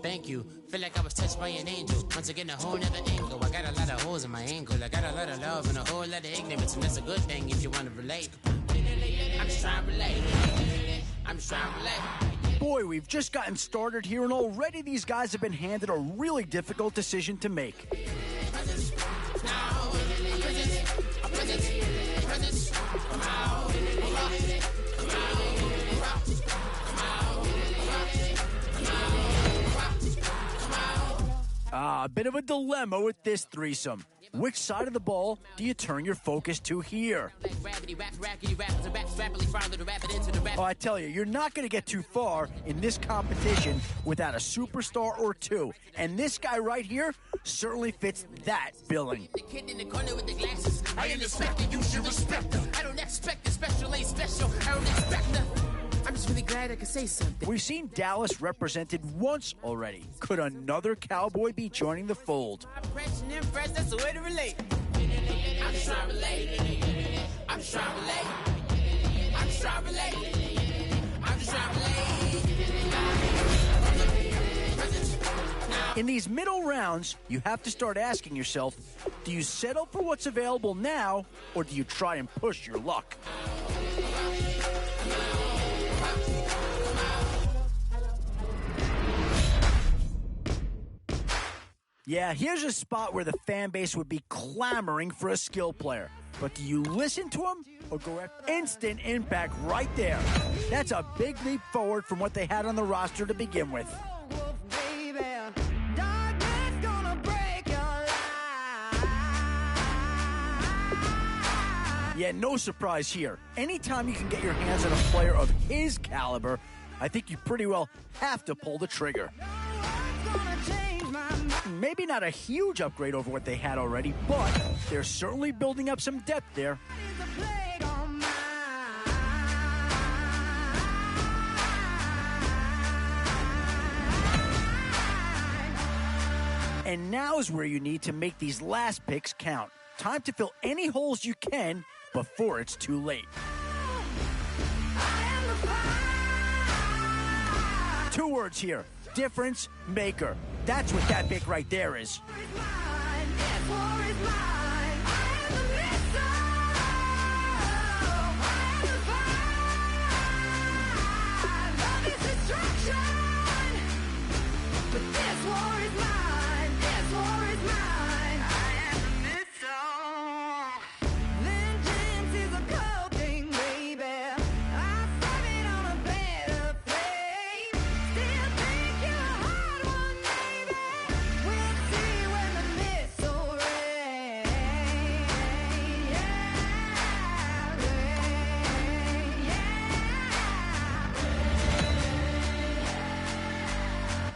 Thank you. Feel like I was touched by an angel. Once again, a whole nother angle. I got a lot of holes in my ankle. I got a lot of love and a whole lot of ignorance, and that's a good thing if you want to relate. I'm just trying to relate. I'm just trying to relate. Boy, we've just gotten started here, and already these guys have been handed a really difficult decision to make. A bit of a dilemma with this threesome. Which side of the ball do you turn your focus to here? Oh, I tell you, you're not going to get too far in this competition without a superstar or two. And this guy right here certainly fits that billing. The kid in the corner with the glasses. I ain't expecting you should respect her. I don't expect a special, ain't special. I don't expect her. I'm just really glad I could say something. We've seen Dallas represented once already. Could another Cowboy be joining the fold? That's the way to relate. I'm just trying to relate. I'm just trying to relate. I'm just trying to relate. I'm just trying to relate. In these middle rounds, you have to start asking yourself, do you settle for what's available now, or do you try and push your luck? Yeah, here's a spot where the fan base would be clamoring for a skill player. But do you listen to him or go after instant impact right there? That's a big leap forward from what they had on the roster to begin with. Yeah, no surprise here. Anytime you can get your hands on a player of his caliber, I think you pretty well have to pull the trigger. Maybe not a huge upgrade over what they had already, but they're certainly building up some depth there. And now is where you need to make these last picks count. Time to fill any holes you can before it's too late. Two words here. Difference maker. That's what that pick right there is.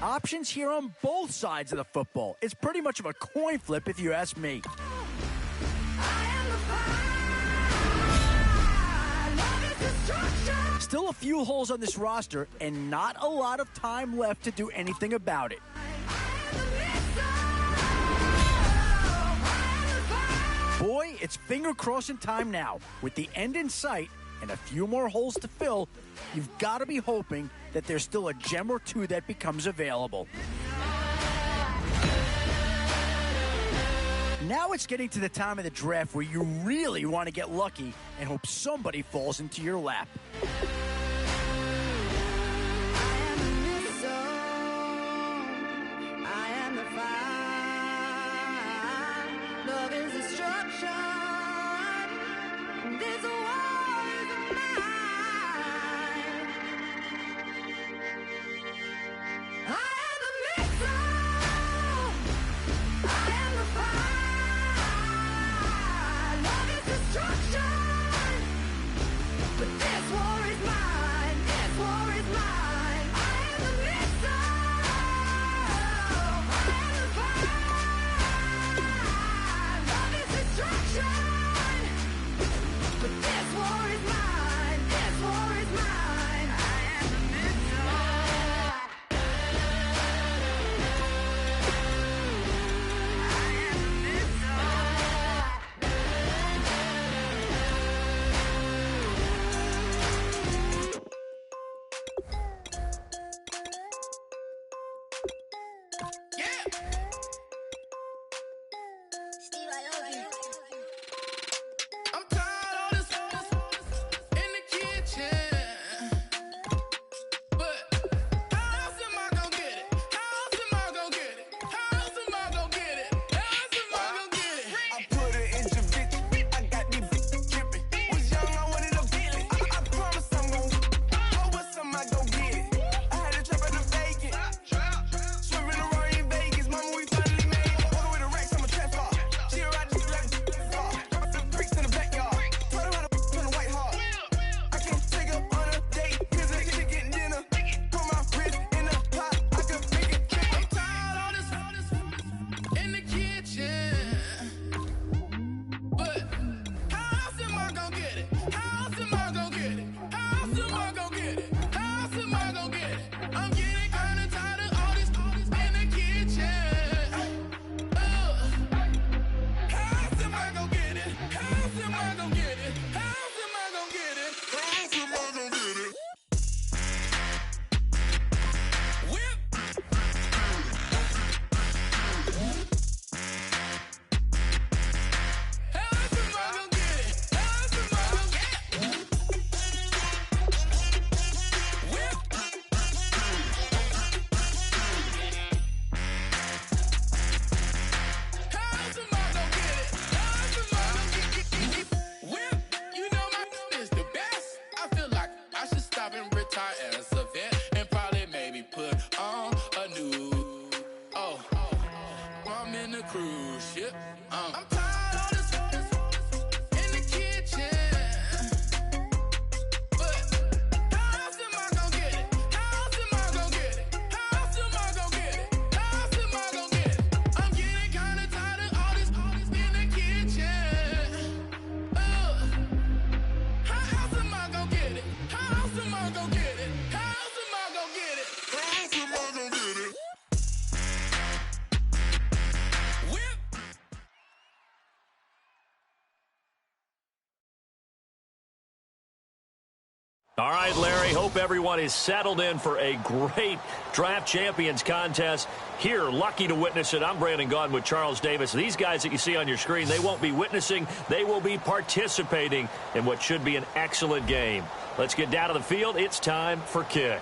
Options here on both sides of the football. It's pretty much of a coin flip if you ask me. Still a few holes on this roster and not a lot of time left to do anything about it. Boy, it's finger crossing time now. With the end in sight and a few more holes to fill, you've got to be hoping that there's still a gem or two that becomes available. Now it's getting to the time of the draft where you really want to get lucky and hope somebody falls into your lap. But All right, Larry, hope everyone is settled in for a great Draft Champions contest. Here, lucky to witness it, I'm Brandon Gaudin with Charles Davis. These guys that you see on your screen, they won't be witnessing, they will be participating in what should be an excellent game. Let's get down to the field. It's time for kick.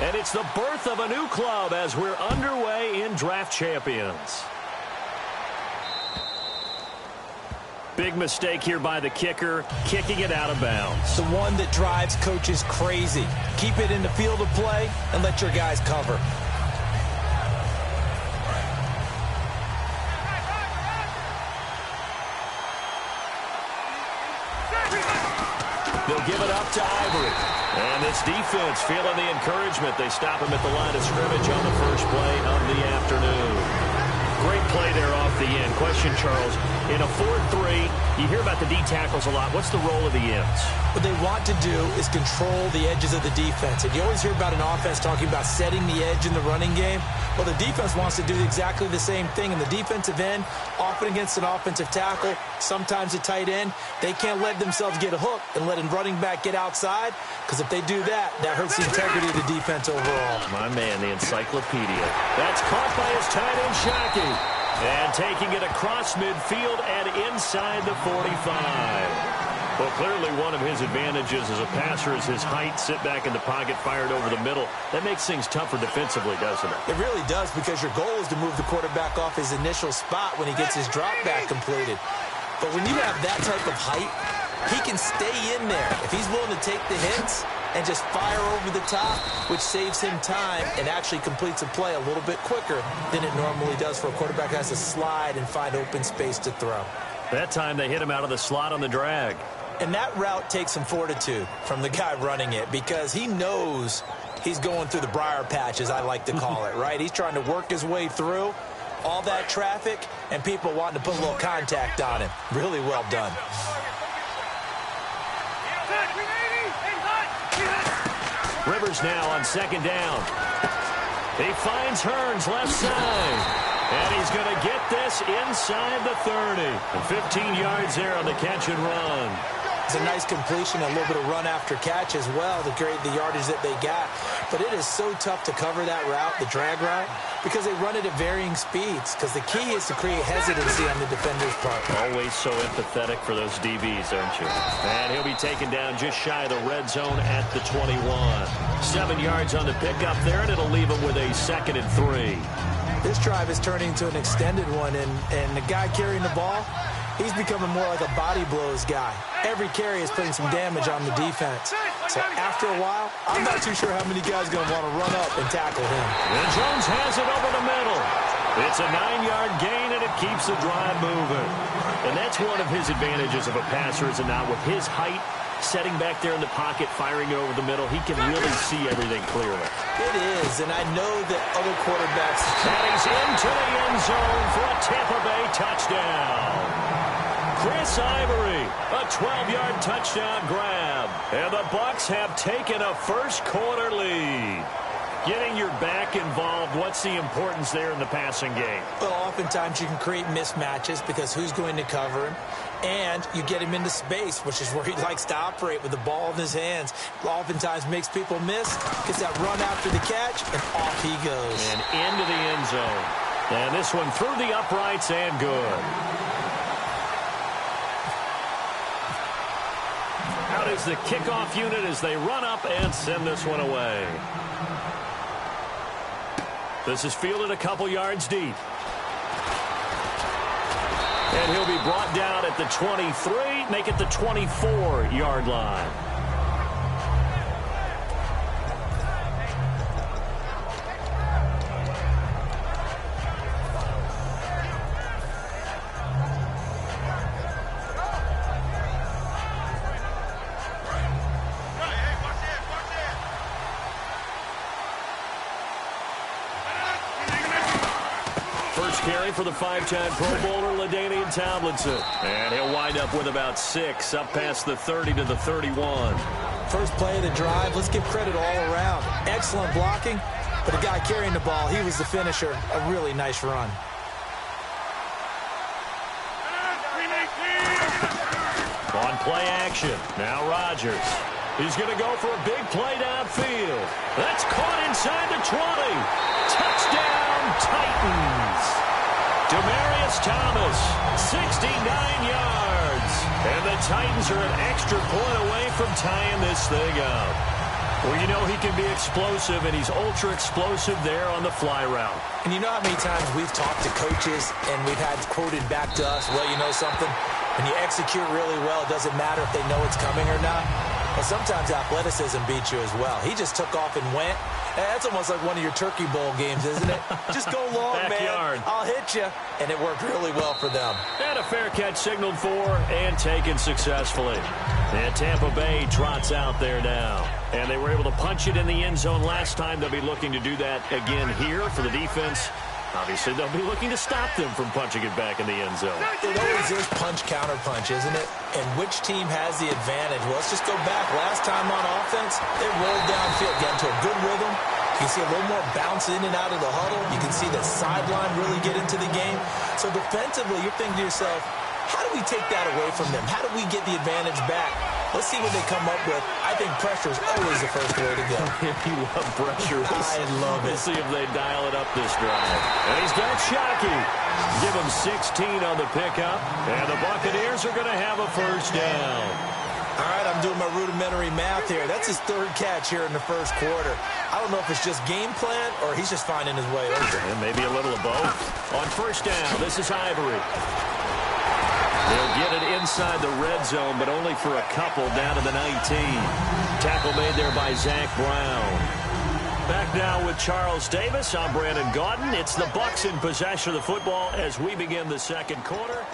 And it's the birth of a new club as we're underway in Draft Champions. Big mistake here by the kicker, kicking it out of bounds. The one that drives coaches crazy. Keep it in the field of play and let your guys cover. They'll give it up to Ivory. And this defense feeling the encouragement. They stop him at the line of scrimmage on the first play of the afternoon. Great play there off the end. Question, Charles, in a 4-3, you hear about the D tackles a lot. What's the role of the ends? What they want to do is control the edges of the defense. And you always hear about an offense talking about setting the edge in the running game. Well, the defense wants to do exactly the same thing. In the defensive end, often against an offensive tackle, sometimes a tight end, they can't let themselves get a hook and let a running back get outside, because if they do that, that hurts the integrity of the defense overall. My man, the encyclopedia. That's caught by his tight end, Shockey. And taking it across midfield and inside the 45. Well, clearly one of his advantages as a passer is his height. Sit back in the pocket, fired over the middle. That makes things tougher defensively, doesn't it? It really does, because your goal is to move the quarterback off his initial spot when he gets his drop back completed. But when you have that type of height, he can stay in there. If he's willing to take the hits and just fire over the top, which saves him time and actually completes a play a little bit quicker than it normally does for a quarterback who has to slide and find open space to throw. That time they hit him out of the slot on the drag. And that route takes some fortitude from the guy running it, because he knows he's going through the briar patch, as I like to call it, right? He's trying to work his way through all that traffic and people wanting to put a little contact on him. Really well done. Rivers now on second down. He finds Hearns left side. And he's going to get this inside the 30. And 15 yards there on the catch and run. It's a nice completion, a little bit of run after catch as well to create the yardage that they got. But it is so tough to cover that route, the drag route, because they run it at varying speeds. Because the key is to create hesitancy on the defender's part. Always so empathetic for those DBs, aren't you? And he'll be taken down just shy of the red zone at the 21. 7 yards on the pickup there, and it'll leave him with a 2nd and 3. This drive is turning into an extended one, and the guy carrying the ball, he's becoming more like a body blows guy. Every carry is putting some damage on the defense. So after a while, I'm not too sure how many guys are going to want to run up and tackle him. And Jones has it over the middle. It's a 9-yard gain, and it keeps the drive moving. And that's one of his advantages of a passer, is it not? With his height, setting back there in the pocket, firing it over the middle, he can really see everything clearly. It is, and I know that other quarterbacks... And he's into the end zone for a Tampa Bay touchdown. Chris Ivory, a 12-yard touchdown grab. And the Bucs have taken a first-quarter lead. Getting your back involved, what's the importance there in the passing game? Well, oftentimes you can create mismatches because who's going to cover him? And you get him into space, which is where he likes to operate with the ball in his hands. Oftentimes makes people miss, gets that run after the catch, and off he goes. And into the end zone. And this one through the uprights and good. Out is the kickoff unit as they run up and send this one away. This is fielded a couple yards deep. And he'll be brought down at the 23. make it the 24-yard line. Carry for the five-time Pro Bowler, LaDainian Tomlinson. And he'll wind up with about 6, up past the 30 to the 31. First play of the drive, let's give credit all around. Excellent blocking, but the guy carrying the ball, he was the finisher. A really nice run. On play action, now Rodgers. He's going to go for a big play downfield. That's caught inside the 20. Touchdown, Titans. Demaryius Thomas, 69 yards. And the Titans are an extra point away from tying this thing up. Well, you know he can be explosive, and he's ultra-explosive there on the fly route. And you know how many times we've talked to coaches, and we've had quoted back to us, well, you know something? When you execute really well, it doesn't matter if they know it's coming or not. But sometimes athleticism beats you as well. He just took off and went. That's almost like one of your Turkey Bowl games, isn't it? Just go long, Backyard. man. I'll hit you. And it worked really well for them. And a fair catch signaled for and taken successfully. And Tampa Bay trots out there now. And they were able to punch it in the end zone last time. They'll be looking to do that again here for the defense. Obviously, they'll be looking to stop them from punching it back in the end zone. It always is punch-counter-punch, isn't it? And which team has the advantage? Well, let's just go back. Last time on offense, they rolled downfield, got into a good rhythm. You can see a little more bounce in and out of the huddle. You can see the sideline really get into the game. So defensively, you're thinking to yourself, how do we take that away from them? How do we get the advantage back? Let's see what they come up with. I think pressure is always the first way to go. You love pressure. I love it. We'll see if they dial it up this drive. And he's got Shockey. Give him 16 on the pickup. And the Buccaneers are going to have a first down. All right, I'm doing my rudimentary math here. That's his third catch here in the first quarter. I don't know if it's just game plan or he's just finding his way open. And maybe a little of both. On first down, this is Ivory. They'll get it inside the red zone, but only for a couple down to the 19. Tackle made there by Zach Brown. Back now with Charles Davis. I'm Brandon Gaudin. It's the Bucs in possession of the football as we begin the second quarter.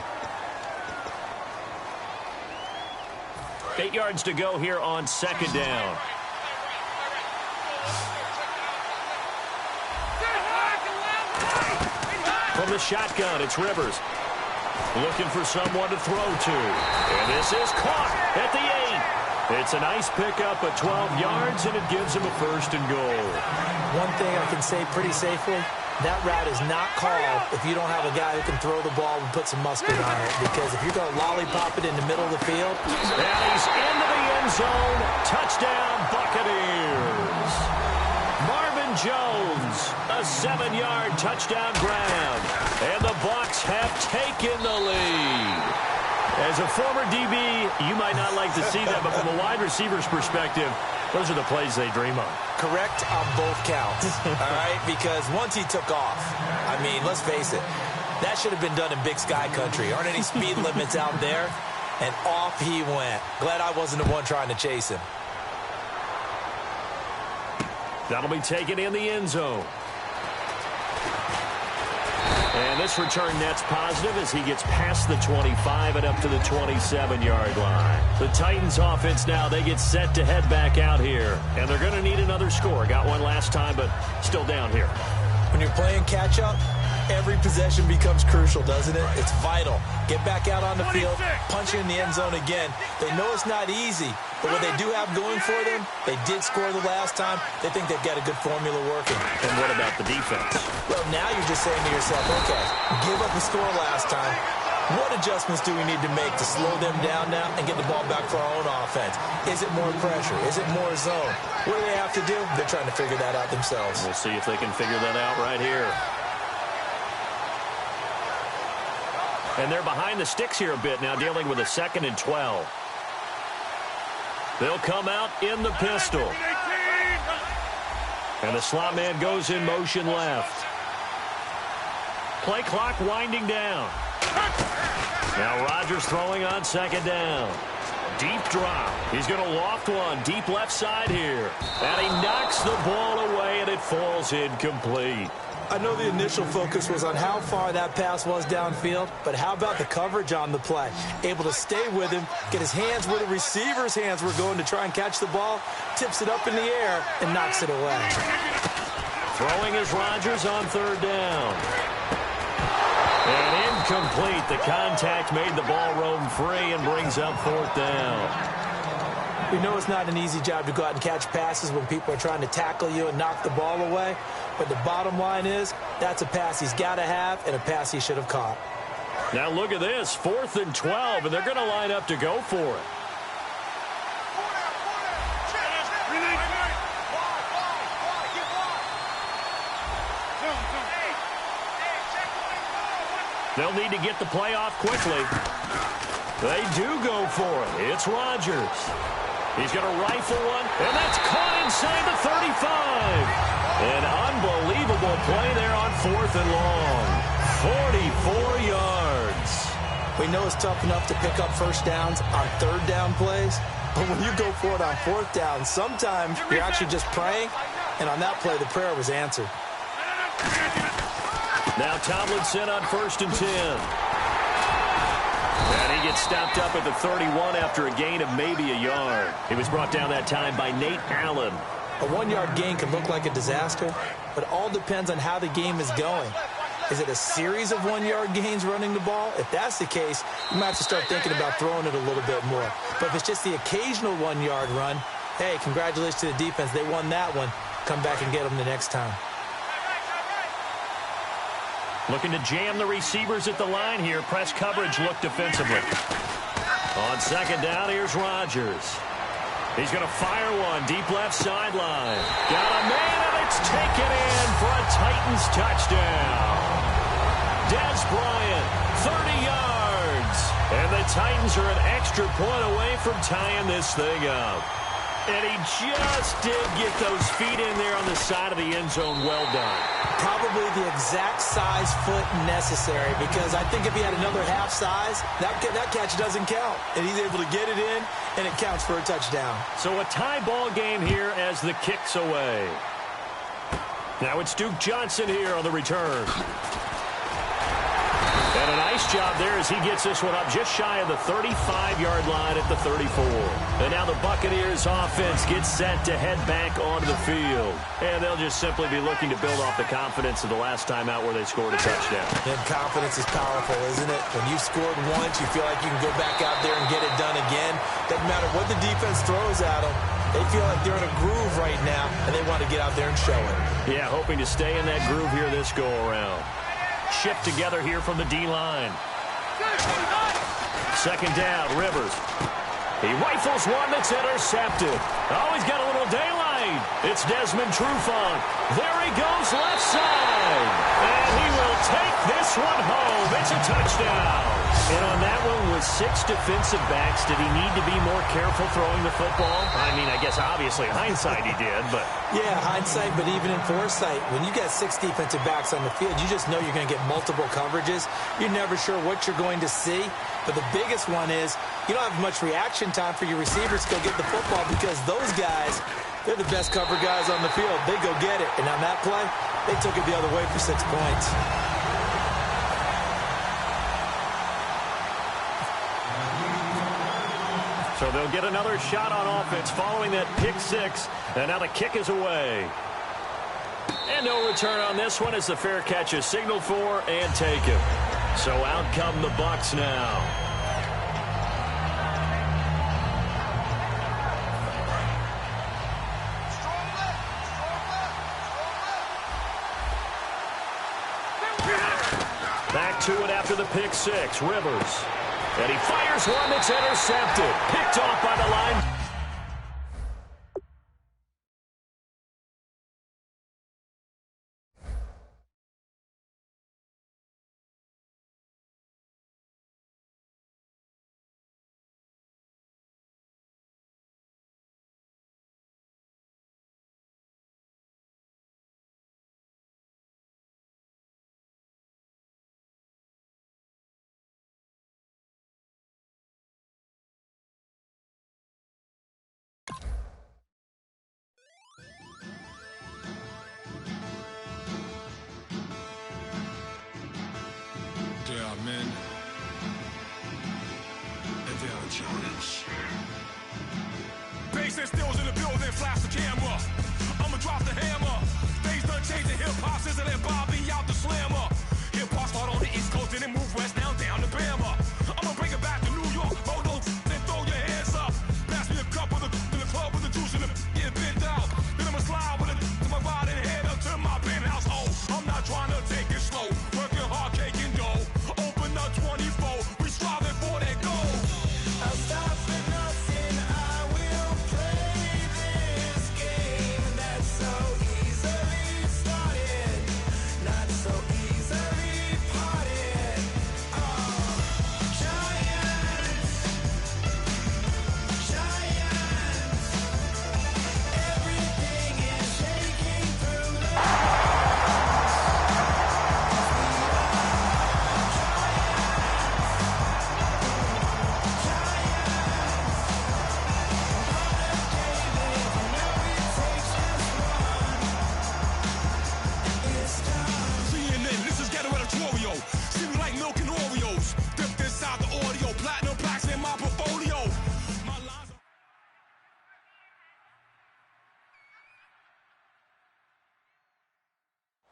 8 yards to go here on second down. From the shotgun, it's Rivers. Looking for someone to throw to. And this is caught at the 8. It's a nice pickup at 12 yards, and it gives him a first and goal. One thing I can say pretty safely, that route is not called if you don't have a guy who can throw the ball and put some mustard on it. Because if you're going to lollipop it in the middle of the field. And he's into the end zone. Touchdown, Buccaneers. Marvin Jones, a 7-yard touchdown grab. And the Bucs have taken the lead. As a former DB, you might not like to see that, but from a wide receiver's perspective, those are the plays they dream of. Correct on both counts, all right? Because once he took off, I mean, let's face it, that should have been done in Big Sky country. Aren't any speed limits out there? And off he went. Glad I wasn't the one trying to chase him. That'll be taken in the end zone. And this return net's positive as he gets past the 25 and up to the 27-yard line. The Titans offense now, they get set to head back out here. And they're going to need another score. Got one last time, but still down here. When you're playing catch-up, every possession becomes crucial, doesn't it? It's vital. Get back out on the field, punch in the end zone again. They know it's not easy, but what they do have going for them, they did score the last time. They think they've got a good formula working. And what about the defense? Well, now you're just saying to yourself, okay, give up a score last time. What adjustments do we need to make to slow them down now and get the ball back for our own offense? Is it more pressure? Is it more zone? What do they have to do? They're trying to figure that out themselves. We'll see if they can figure that out right here. And they're behind the sticks here a bit now, dealing with a 2nd and 12. They'll come out in the pistol. And the slot man goes in motion left. Play clock winding down. Now Rodgers throwing on second down. Deep drop. He's going to loft one deep left side here. And he knocks the ball away, and it falls incomplete. I know the initial focus was on how far that pass was downfield, but how about the coverage on the play? Able to stay with him, get his hands where the receiver's hands were going to try and catch the ball, tips it up in the air, and knocks it away. Throwing is Rodgers on third down. And incomplete. The contact made the ball roam free and brings up fourth down. We know it's not an easy job to go out and catch passes when people are trying to tackle you and knock the ball away. But the bottom line is that's a pass he's got to have and a pass he should have caught. Now look at this. 4th and 12, and they're going to line up to go for it. They'll need to get the play off quickly. They do go for it. It's Rodgers. He's going to rifle one, and that's caught inside the 35. An unbelievable play there on 4th and long. 44 yards. We know it's tough enough to pick up first downs on third down plays, but when you go for it on 4th down, sometimes you're actually just praying, and on that play, the prayer was answered. Now Tomlinson on 1st and 10. And he gets stopped up at the 31 after a gain of maybe a yard. He was brought down that time by Nate Allen. A 1-yard gain can look like a disaster, but it all depends on how the game is going. Is it a series of 1-yard gains running the ball? If that's the case, you might have to start thinking about throwing it a little bit more. But if it's just the occasional 1-yard run, hey, congratulations to the defense. They won that one. Come back and get them the next time. Looking to jam the receivers at the line here. Press coverage look defensively. On second down, here's Rodgers. He's going to fire one deep left sideline. Got a man, and it's taken in for a Titans touchdown. Dez Bryant, 30 yards. And the Titans are an extra point away from tying this thing up. And he just did get those feet in there on the side of the end zone. Well done. Probably the exact size foot necessary, because I think if he had another half size, that catch doesn't count. And he's able to get it in, and it counts for a touchdown. So a tie ball game here as the kick's away. Now it's Duke Johnson here on the return. And a nice job there as he gets this one up just shy of the 35-yard line at the 34. And now the Buccaneers offense gets set to head back onto the field. And they'll just simply be looking to build off the confidence of the last time out where they scored a touchdown. And confidence is powerful, isn't it? When you've scored once, you feel like you can go back out there and get it done again. Doesn't matter what the defense throws at them. They feel like they're in a groove right now, and they want to get out there and show it. Yeah, hoping to stay in that groove here this go-around. Shift together here from the D-line. Second down, Rivers. He rifles one that's intercepted. Oh, he's got a little daylight. It's Desmond Trufant. There he goes left side. And he will take this one home. It's a touchdown. And on that one with 6 defensive backs, did he need to be more careful throwing the football? I mean, I guess obviously hindsight he did, but... Yeah, hindsight, but even in foresight, when you got 6 defensive backs on the field, you just know you're going to get multiple coverages. You're never sure what you're going to see. But the biggest one is you don't have much reaction time for your receivers to go get the football, because those guys, they're the best cover guys on the field. They go get it. And on that play, they took it the other way for 6 points. So they'll get another shot on offense following that pick 6. And now the kick is away. And no return on this one as the fair catch is signaled for and taken. So out come the Bucs now. Back to it after the pick 6. Rivers. And he fires one that's intercepted. Picked off by the line.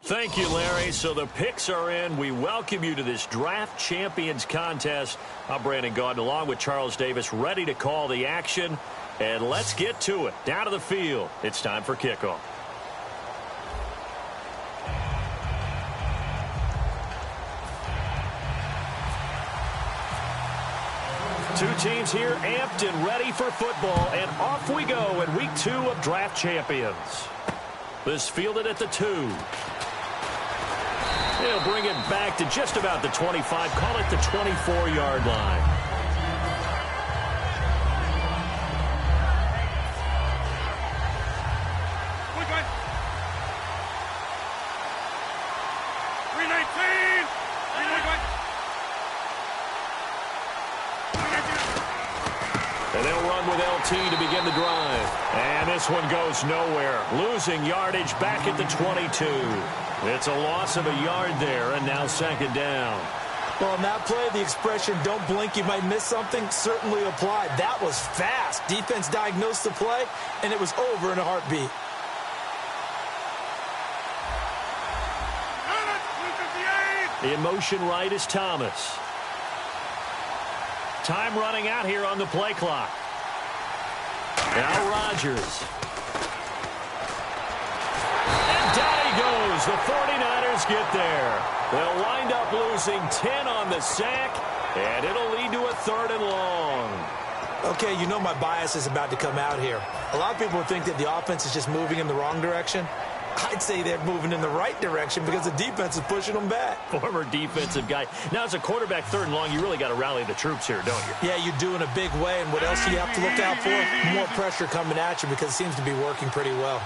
Thank you, Larry. So the picks are in. We welcome you to this Draft Champions contest. I'm Brandon Gaudin along with Charles Davis, ready to call the action. And let's get to it. Down to the field. It's time for kickoff. Two teams here amped and ready for football, and off we go in week 2 of Draft Champions. This fielded at the 2. They'll bring it back to just about the 25, call it the 24-yard line. And they'll run with LT to begin the drive. And this one goes nowhere. Losing yardage back at the 22. It's a loss of a yard there, and now second down. Well, on that play, the expression, don't blink, you might miss something, certainly applied. That was fast. Defense diagnosed the play, and it was over in a heartbeat. In motion right is Thomas. Time running out here on the play clock. Now Rodgers. And down he goes. The 49ers get there. They'll wind up losing 10 on the sack, and it'll lead to a 3rd and long. Okay, you know my bias is about to come out here. A lot of people think that the offense is just moving in the wrong direction. I'd say they're moving in the right direction because the defense is pushing them back. Former defensive guy. Now, as a quarterback 3rd and long, you really got to rally the troops here, don't you? Yeah, you do in a big way. And what else do you have to look out for? More pressure coming at you because it seems to be working pretty well.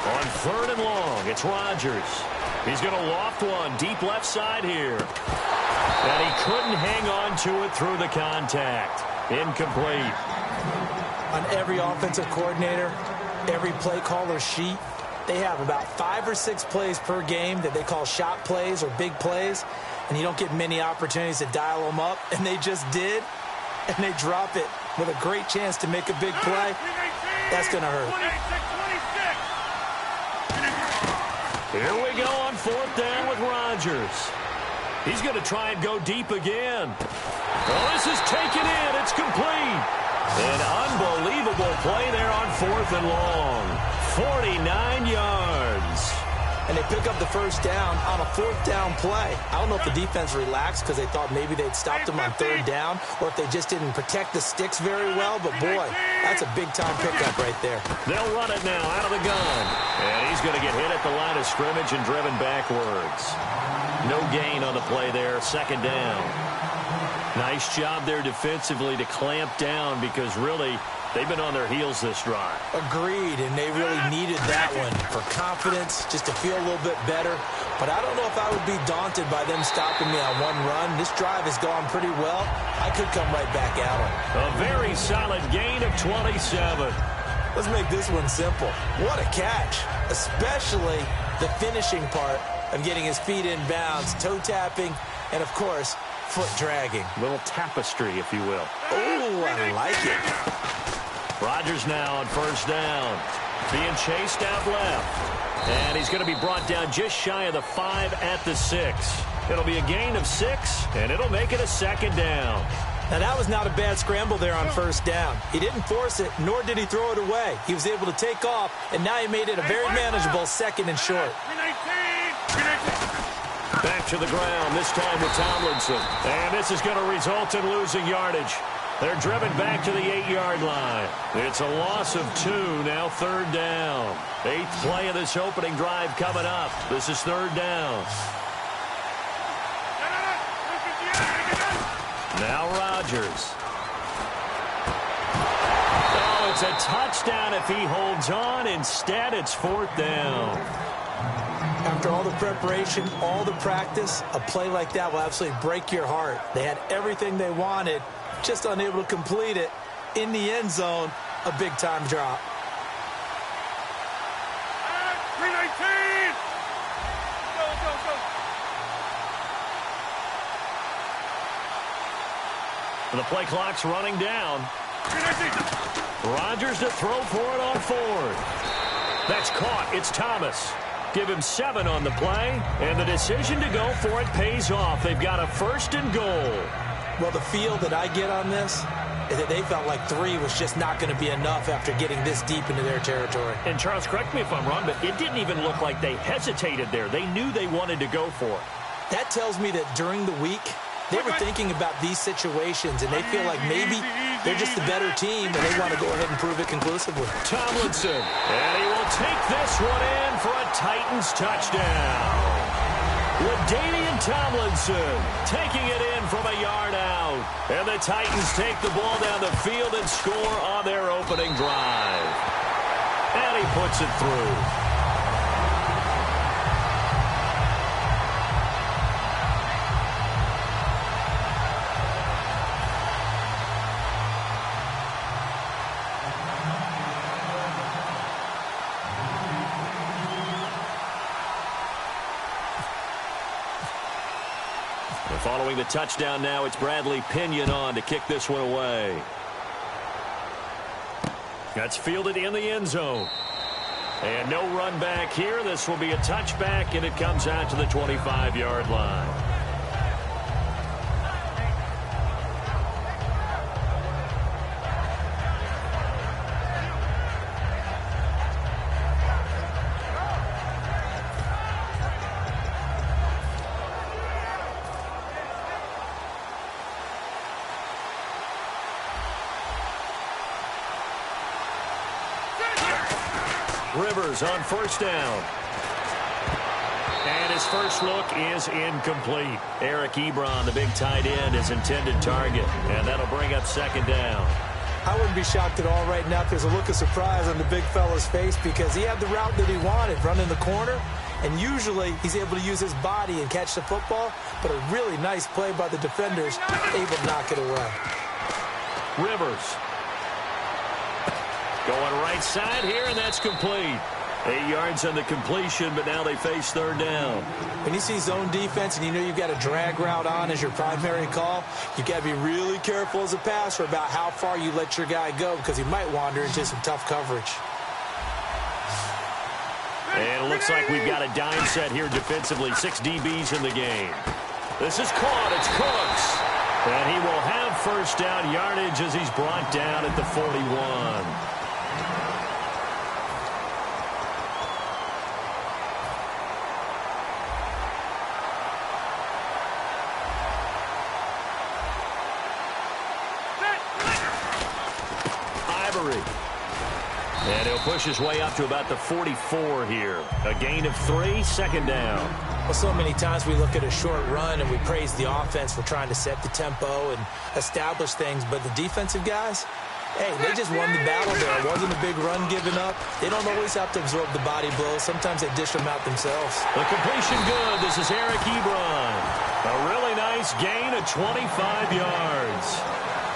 On 3rd and long, it's Rodgers. He's going to loft one deep left side here. And he couldn't hang on to it through the contact. Incomplete. On every offensive coordinator, every play caller sheet, they have about 5 or 6 plays per game that they call shot plays or big plays, and you don't get many opportunities to dial them up, and they just did, and they drop it with a great chance to make a big play. That's going to hurt. Here we go on 4th down with Rodgers. He's going to try and go deep again. Well, this is taken in. It's complete. An unbelievable play there on 4th and long. 49 yards. And they pick up the first down on a 4th down play. I don't know if the defense relaxed because they thought maybe they'd stopped them on 3rd down or if they just didn't protect the sticks very well. But, boy, that's a big-time pickup right there. They'll run it now out of the gun. And he's going to get hit at the line of scrimmage and driven backwards. No gain on the play there. 2nd down. Nice job there defensively to clamp down because really they've been on their heels this drive. Agreed, and they really needed that one for confidence, just to feel a little bit better. But I don't know if I would be daunted by them stopping me on one run. This drive has gone pretty well. I could come right back at them. A very solid gain of 27. Let's make this one simple. What a catch, especially the finishing part of getting his feet in bounds, toe tapping, and, of course, foot dragging. Little tapestry, if you will. Oh, I like it. Rodgers now on 1st down. Being chased out left. And he's going to be brought down just shy of the 5 at the 6. It'll be a gain of 6, and it'll make it a 2nd down. Now, that was not a bad scramble there on 1st down. He didn't force it, nor did he throw it away. He was able to take off, and now he made it a very manageable 2nd and short. Back to the ground, this time with Tomlinson. And this is going to result in losing yardage. They're driven back to the 8-yard line. It's a loss of 2, now 3rd down. 8th play of this opening drive coming up. This is 3rd down. Now Rodgers. Oh, it's a touchdown if he holds on. Instead, it's 4th down. After all the preparation, all the practice, a play like that will absolutely break your heart. They had everything they wanted, just unable to complete it. In the end zone, a big-time drop. 319! Go. The play clock's running down. Rodgers to throw for it on 4th. That's caught. It's Thomas. Give him 7 on the play, and the decision to go for it pays off. They've got a 1st and goal. Well, the feel that I get on this is that they felt like 3 was just not going to be enough after getting this deep into their territory. And, Charles, correct me if I'm wrong, but it didn't even look like they hesitated there. They knew they wanted to go for it. That tells me that during the week, they were thinking about these situations, and they feel like maybe they're just the better team, and they want to go ahead and prove it conclusively. Tomlinson, and he will take this one in for a Titans touchdown. LaDainian Tomlinson taking it in from a yard out. And the Titans take the ball down the field and score on their opening drive. And he puts it through. Following the touchdown now, it's Bradley Pinion on to kick this one away. That's fielded in the end zone. And no run back here. This will be a touchback, and it comes out to the 25-yard line. Rivers on 1st down. And his first look is incomplete. Eric Ebron, the big tight end, his intended target. And that'll bring up 2nd down. I wouldn't be shocked at all right now if there's a look of surprise on the big fella's face because he had the route that he wanted, running the corner. And usually he's able to use his body and catch the football. But a really nice play by the defenders, able to knock it away. Rivers. Going right side here, and that's complete. 8 yards on the completion, but now they face 3rd down. When you see zone defense and you know you've got a drag route on as your primary call, you've got to be really careful as a passer about how far you let your guy go because he might wander into some tough coverage. And it looks like we've got a dime set here defensively. 6 DBs in the game. This is caught. It's Cooks. And he will have 1st down yardage as he's brought down at the 41. And he'll push his way up to about the 44 here. A gain of 3, 2nd down. Well, so many times we look at a short run and we praise the offense for trying to set the tempo and establish things. But the defensive guys, hey, they just won the battle there. It wasn't a big run given up. They don't always have to absorb the body blows. Sometimes they dish them out themselves. The completion good. This is Eric Ebron. A really nice gain of 25 yards.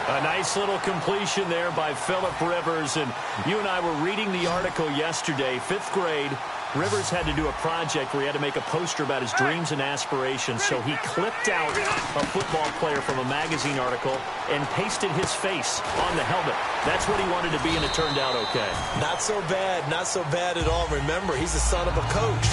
A nice little completion there by Phillip Rivers. And you and I were reading the article yesterday, 5th grade. Rivers had to do a project where he had to make a poster about his dreams and aspirations. So he clipped out a football player from a magazine article and pasted his face on the helmet. That's what he wanted to be, and it turned out okay. Not so bad. Not so bad at all. Remember, he's the son of a coach.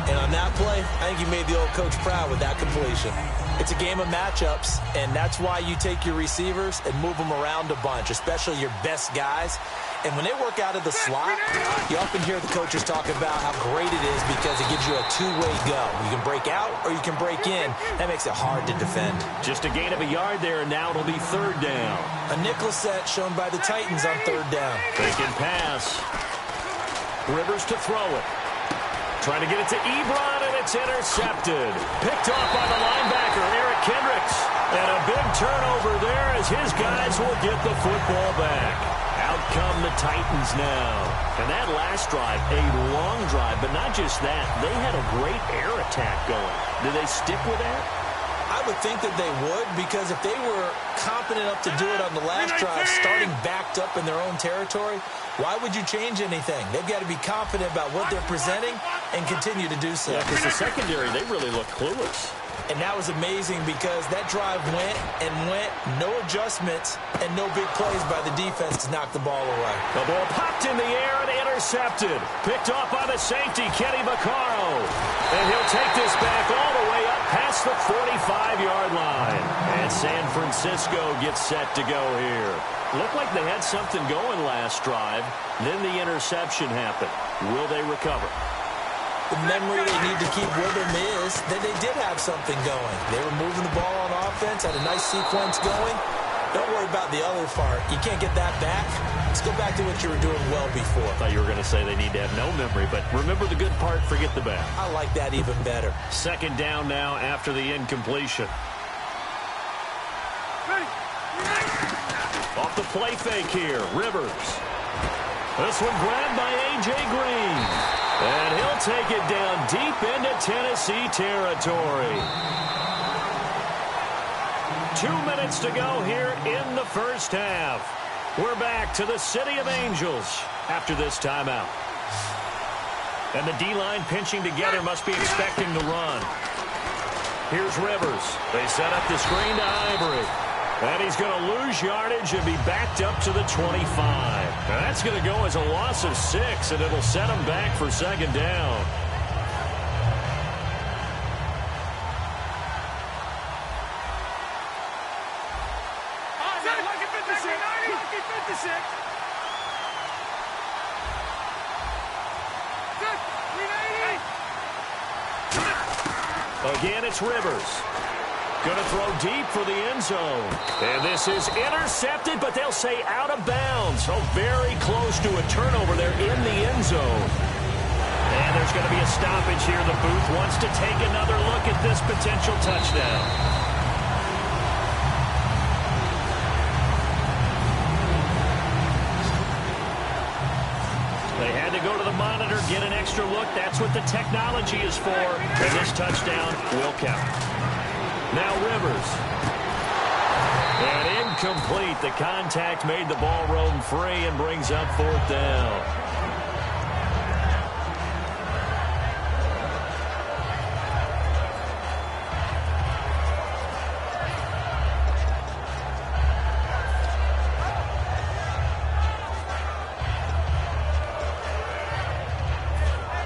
And on that play, I think he made the old coach proud with that completion. It's a game of matchups, and that's why you take your receivers and move them around a bunch, especially your best guys. And when they work out of the slot, you often hear the coaches talk about how great it is because it gives you a two-way go. You can break out or you can break in. That makes it hard to defend. Just a gain of a yard there, and now it'll be 3rd down. A nickel set shown by the Titans on 3rd down. They can pass. Rivers to throw it. Trying to get it to Ebron, and it's intercepted. Picked off by the linebacker, Eric Kendricks. And a big turnover there as his guys will get the football back. Out come the Titans now. And that last drive, a long drive, but not just that. They had a great air attack going. Do they stick with that? I would think that they would, because if they were competent enough to do it on the last drive, starting backed up in their own territory, why would you change anything? They've got to be confident about what they're presenting and continue to do so. Yeah, because the secondary, they really look clueless. And that was amazing because that drive went and went, no adjustments and no big plays by the defense to knock the ball away. The ball popped in the air and intercepted. Picked off by the safety, Kenny Vaccaro. And he'll take this back all the way up past the 45-yard line. And San Francisco gets set to go here. Looked like they had something going last drive. Then the interception happened. Will they recover? The memory they need to keep with them is that they did have something going. They were moving the ball on offense, had a nice sequence going. Don't worry about the other part. You can't get that back. Let's go back to what you were doing well before. I thought you were going to say they need to have no memory, but remember the good part, forget the bad. I like that even better. Second down now after the incompletion. Off the play fake here, Rivers. This one grabbed by A.J. Green. And he'll take it down deep into Tennessee territory. 2 minutes to go here in the first half. We're back to the City of Angels after this timeout. And the D-line pinching together must be expecting the run. Here's Rivers. They set up the screen to Ivory. And he's going to lose yardage and be backed up to the 25. Now that's going to go as a loss of 6, and it'll set him back for second down. Again, it's Rivers. Going to throw deep for the end zone. And this is intercepted, but they'll say out of bounds. So very close to a turnover there in the end zone. And there's going to be a stoppage here. The booth wants to take another look at this potential touchdown. They had to go to the monitor, get an extra look. That's what the technology is for. And this touchdown will count. Now Rivers. And incomplete. The contact made the ball roam free and brings up fourth down.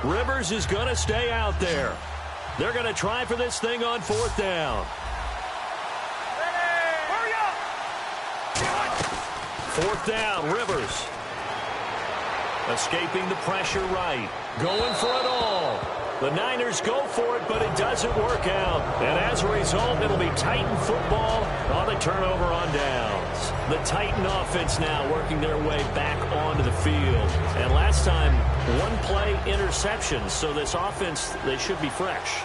Rivers is going to stay out there. They're going to try for this thing on fourth down. Fourth down, Rivers. Escaping the pressure right. Going for it all. The Niners go for it, but it doesn't work out. And as a result, it'll be Titan football on the turnover on downs. The Titan offense now working their way back onto the field. And last time, one play interception. So this offense, they should be fresh.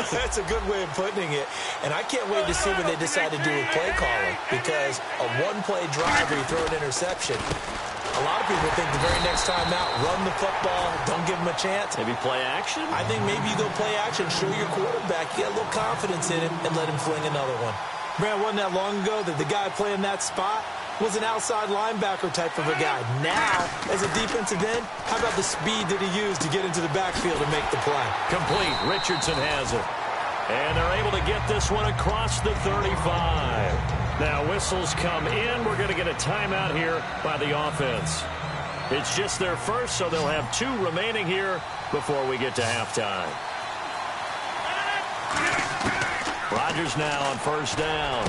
That's a good way of putting it. And I can't wait to see what they decide to do with play calling. Because a one-play drive where you throw an interception, a lot of people think the very next time out, run the football, don't give him a chance. Maybe play action? I think maybe you go play action, show your quarterback, get a little confidence in him, and let him fling another one. Brad, wasn't that long ago that the guy playing that spot was an outside linebacker type of a guy. Now, as a defensive end, how about the speed that he used to get into the backfield and make the play? Complete. Richardson has it. And they're able to get this one across the 35. Now whistles come in. We're going to get a timeout here by the offense. It's just their first, so they'll have 2 remaining here before we get to halftime. Rodgers now on first down.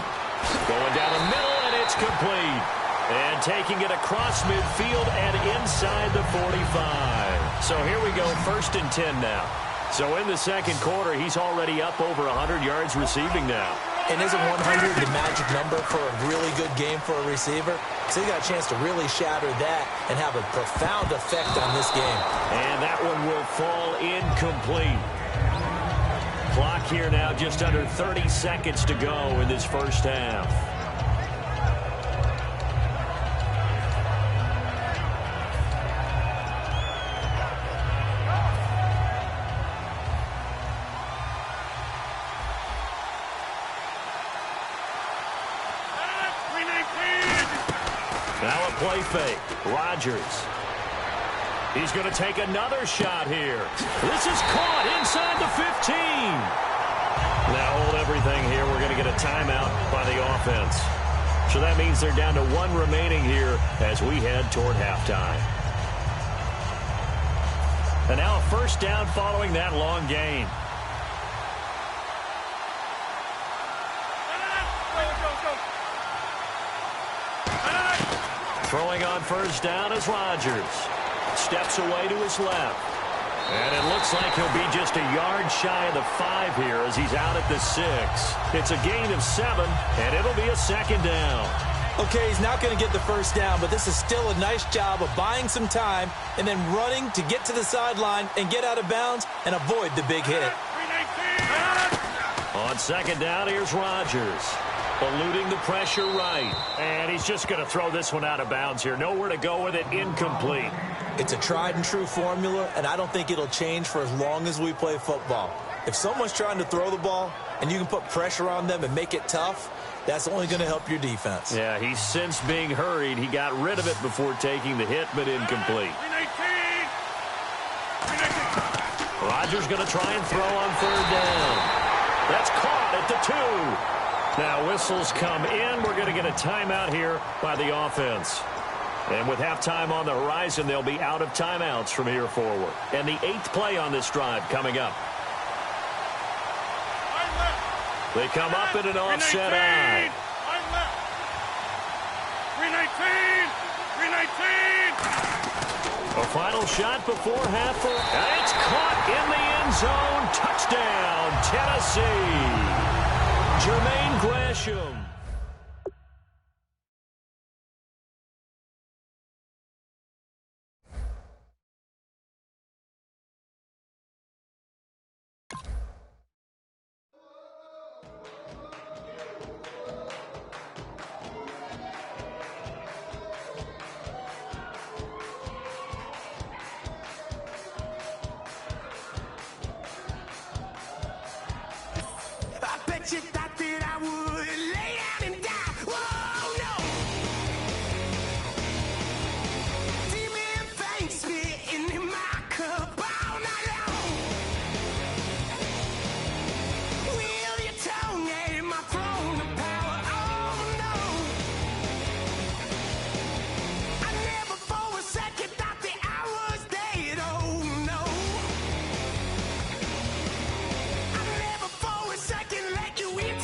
Going down the middle, and it's complete. And taking it across midfield and inside the 45. So here we go, 1st and 10 now. So in the second quarter, he's already up over 100 yards receiving now. And isn't 100 the magic number for a really good game for a receiver? So he got a chance to really shatter that and have a profound effect on this game. And that one will fall incomplete. Clock here now, just under 30 seconds to go in this first half. Now a play fake. Rodgers. He's going to take another shot here. This is caught inside the 15. Now hold everything here. We're going to get a timeout by the offense. So that means they're down to 1 remaining here as we head toward halftime. And now a first down following that long gain. Throwing on first down is Rodgers. Steps away to his left. And it looks like he'll be just a yard shy of the 5 here as he's out at the 6. It's a gain of 7, and it'll be a second down. Okay, he's not going to get the first down, but this is still a nice job of buying some time and then running to get to the sideline and get out of bounds and avoid the big hit. On second down, here's Rodgers. Eluding the pressure right. And he's just going to throw this one out of bounds here. Nowhere to go with it. Incomplete. It's a tried and true formula, and I don't think it'll change for as long as we play football. If someone's trying to throw the ball and you can put pressure on them and make it tough, that's only going to help your defense. Yeah, he's since being hurried. He got rid of it before taking the hit, but incomplete. Rodgers going to try and throw on third down. That's caught at the 2. Now whistles come in. We're going to get a timeout here by the offense. And with halftime on the horizon, they'll be out of timeouts from here forward. And the 8th play on this drive coming up. They come up in an offset eye. 319. A final shot before half. And it's caught in the end zone. Touchdown, Tennessee. Jermaine Gresham. You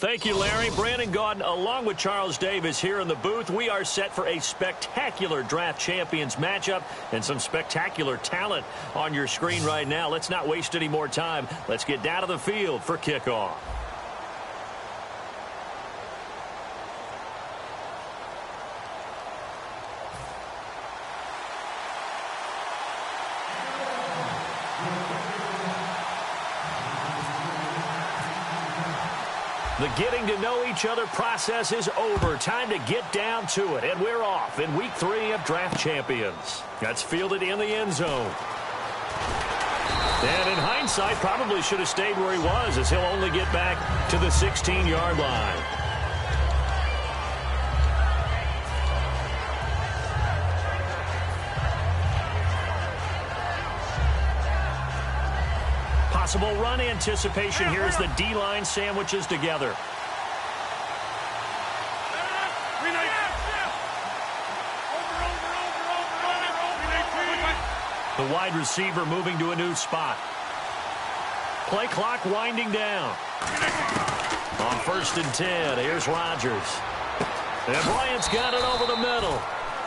Thank you, Larry. Brandon Gaudin, along with Charles Davis here in the booth. We are set for a spectacular draft champions matchup and some spectacular talent on your screen right now. Let's not waste any more time. Let's get down to the field for kickoff. The getting to know each other process is over. Time to get down to it. And we're off in week 3 of Draft Champions. That's fielded in the end zone. And in hindsight, probably should have stayed where he was, as he'll only get back to the 16-yard line. Possible run anticipation here as the D-line sandwiches together. The wide receiver moving to a new spot. Play clock winding down. On 1st and 10, here's Rodgers. And Bryant's got it over the middle.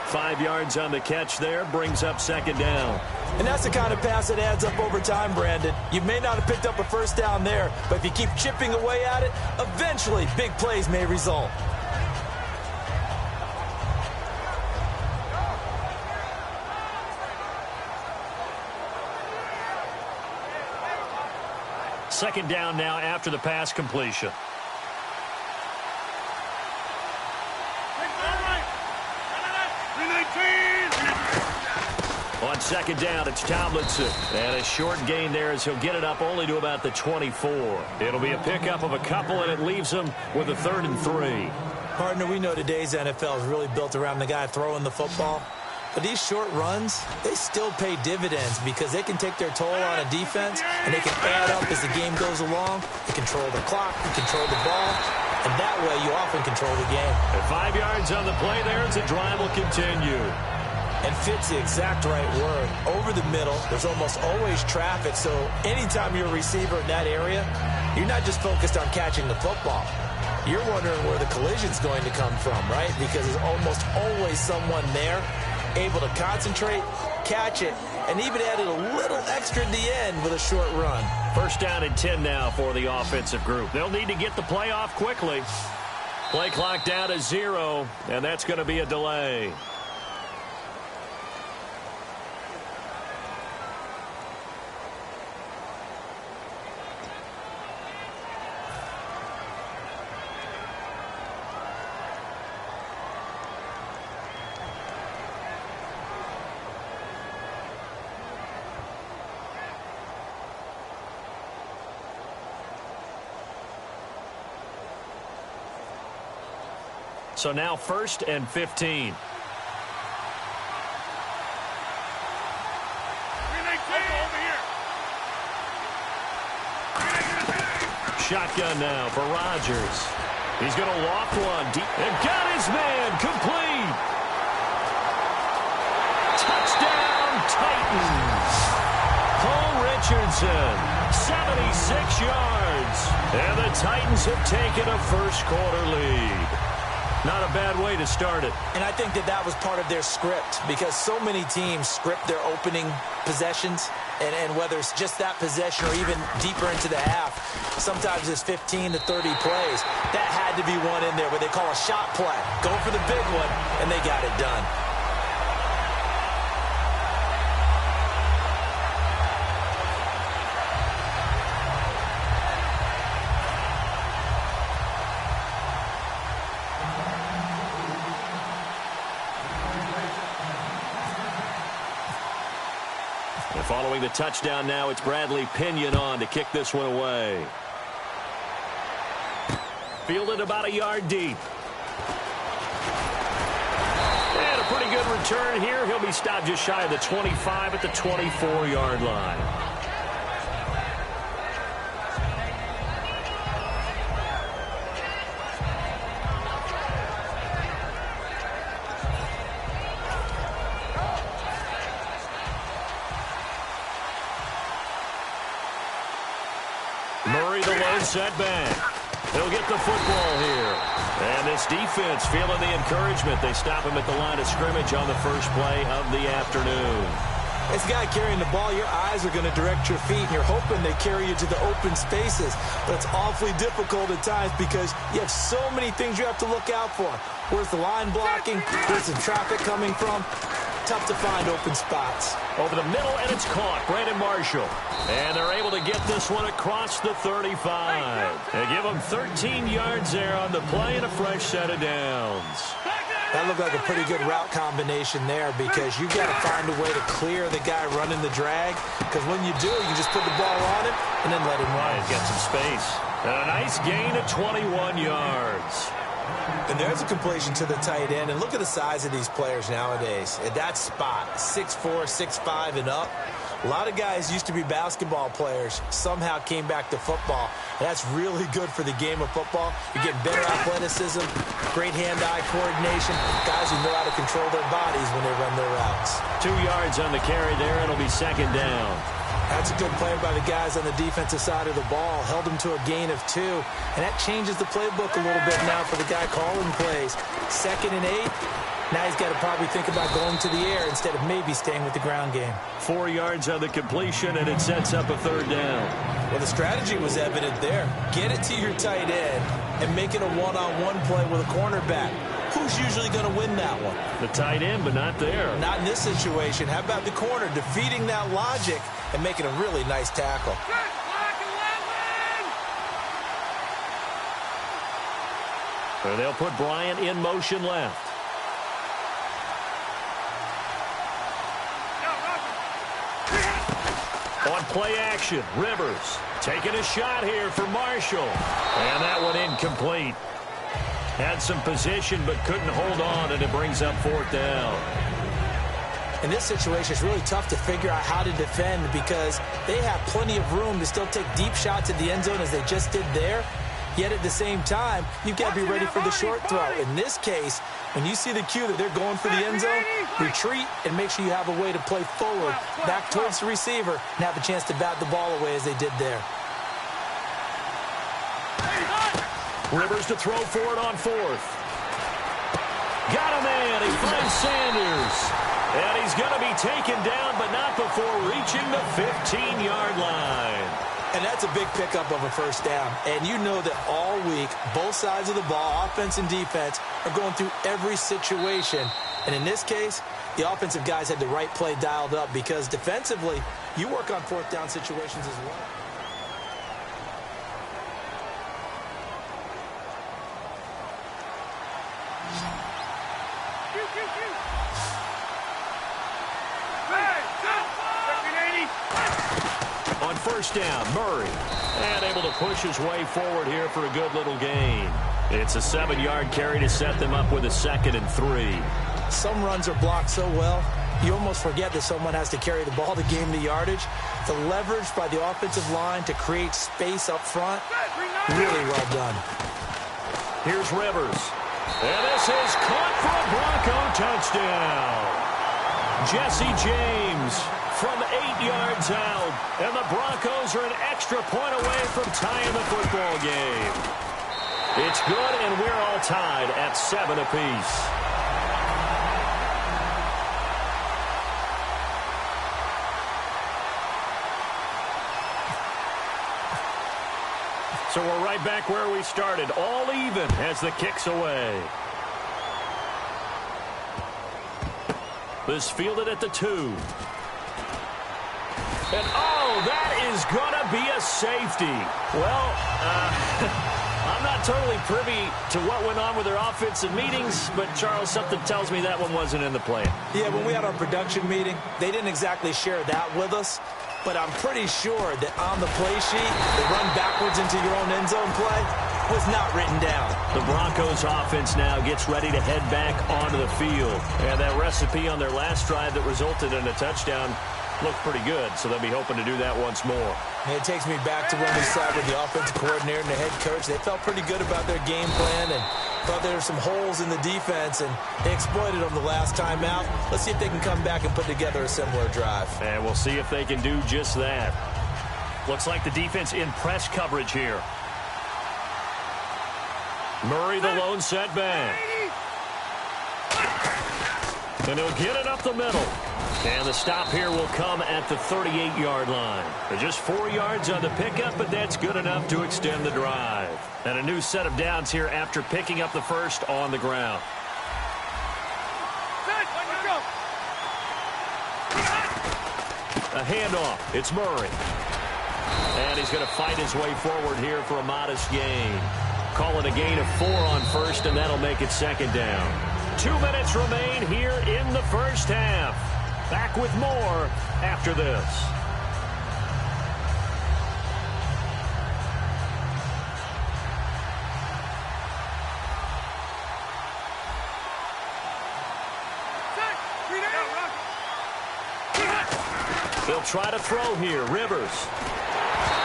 5 yards on the catch there, brings up 2nd down. And that's the kind of pass that adds up over time, Brandon. You may not have picked up a first down there, but if you keep chipping away at it, eventually big plays may result. Second down now after the pass completion. On 2nd down, it's Tomlinson. And a short gain there as he'll get it up only to about the 24. It'll be a pickup of a couple, and it leaves him with a 3rd and 3. Partner, we know today's NFL is really built around the guy throwing the football. But these short runs, they still pay dividends because they can take their toll on a defense, and they can add up as the game goes along. They control the clock, they control the ball, and that way you often control the game. And 5 yards on the play there as the drive will continue. And fit's the exact right word. Over the middle, there's almost always traffic, so anytime you're a receiver in that area, you're not just focused on catching the football. You're wondering where the collision's going to come from, right? Because there's almost always someone there able to concentrate, catch it, and even added a little extra at the end with a short run. 1st down and 10 now for the offensive group. They'll need to get the play off quickly. Play clock down to 0, and that's going to be a delay. So now 1st and 15. Shotgun now for Rodgers. He's going to loft one deep and got his man complete. Touchdown Titans. Paul Richardson, 76 yards. And the Titans have taken a first-quarter lead. Not a bad way to start it. And I think that was part of their script because so many teams script their opening possessions, and whether it's just that possession or even deeper into the half, sometimes it's 15 to 30 plays. That had to be one in there where they call a shot play. Go for the big one, and they got it done. Following the touchdown now, it's Bradley Pinion on to kick this one away. Fielded about a yard deep. And a pretty good return here. He'll be stopped just shy of the 25 at the 24-yard line. Murray, the lone setback. He'll get the football here. And this defense feeling the encouragement. They stop him at the line of scrimmage on the first play of the afternoon. This guy carrying the ball, your eyes are going to direct your feet, and you're hoping they carry you to the open spaces. But it's awfully difficult at times because you have so many things you have to look out for. Where's the line blocking? Where's the traffic coming from? Tough to find open spots. Over the middle, and it's caught. Brandon Marshall. And they're able to get this one across the 35. They give him 13 yards there on the play and a fresh set of downs. That looked like a pretty good route combination there because you've got to find a way to clear the guy running the drag, because when you do, you just put the ball on him and then let him run. Get some space. And a nice gain of 21 yards. And there's a completion to the tight end. And look at the size of these players nowadays. At that spot, 6'4", 6'5", and up. A lot of guys used to be basketball players, somehow came back to football. And that's really good for the game of football. You're getting better athleticism, great hand-eye coordination, guys who know how to control their bodies when they run their routes. 2 yards on the carry there, and it'll be second down. That's a good play by the guys on the defensive side of the ball. Held them to a gain of 2. And that changes the playbook a little bit now for the guy calling plays. 2nd and 8. Now he's got to probably think about going to the air instead of maybe staying with the ground game. 4 yards on the completion, and it sets up a third down. Well, the strategy was evident there. Get it to your tight end and make it a one-on-one play with a cornerback. Who's usually going to win that one? The tight end, but not there. Not in this situation. How about the corner defeating that logic and making a really nice tackle? So they'll put Bryant in motion left. On play action, Rivers taking a shot here for Marshall. And that one incomplete. Had some position but couldn't hold on, and it brings up 4th down. In this situation, it's really tough to figure out how to defend because they have plenty of room to still take deep shots at the end zone as they just did there. Yet at the same time, you've got to be ready for the short throw. In this case, when you see the cue that they're going for the end zone, retreat and make sure you have a way to play forward, back towards the receiver, and have a chance to bat the ball away as they did there. Rivers to throw for it on 4th. Got a man. He finds Sanders. And he's going to be taken down, but not before reaching the 15-yard line. And that's a big pickup of a first down. And you know that all week, both sides of the ball, offense and defense, are going through every situation. And in this case, the offensive guys had the right play dialed up because defensively, you work on 4th down situations as well. On first down, Murray. And able to push his way forward here for a good little gain. It's a 7-yard carry to set them up with a 2nd and 3. Some runs are blocked so well, you almost forget that someone has to carry the ball to gain the yardage. The leverage by the offensive line to create space up front, really well done. Here's Rivers. And this is caught for a Bronco touchdown. Jesse James from 8 yards out. And the Broncos are an extra point away from tying the football game. It's good, and we're all tied at 7 apiece. So we're right back where we started, all even as the kick's away. This fielded at the 2. And, oh, that is going to be a safety. Well, I'm not totally privy to what went on with their offensive meetings, but, Charles, something tells me that one wasn't in the plan. Yeah, when we had our production meeting, they didn't exactly share that with us. But I'm pretty sure that on the play sheet, the run backwards into your own end zone play was not written down. The Broncos offense now gets ready to head back onto the field. And that recipe on their last drive that resulted in a touchdown looked pretty good, so they'll be hoping to do that once more. And it takes me back to when we sat with the offensive coordinator and the head coach. They felt pretty good about their game plan and thought there were some holes in the defense, and they exploited them the last time out. Let's see if they can come back and put together a similar drive. And we'll see if they can do just that. Looks like the defense in press coverage here. Murray the lone setback. And he'll get it up the middle. And the stop here will come at the 38-yard line. They're just 4 yards on the pickup, but that's good enough to extend the drive. And a new set of downs here after picking up the first on the ground. A handoff. It's Murray. And he's going to fight his way forward here for a modest gain. Call it a gain of 4 on first, and that'll make it second down. 2 minutes remain here in the first half. Back with more after this. They'll try to throw here. Rivers.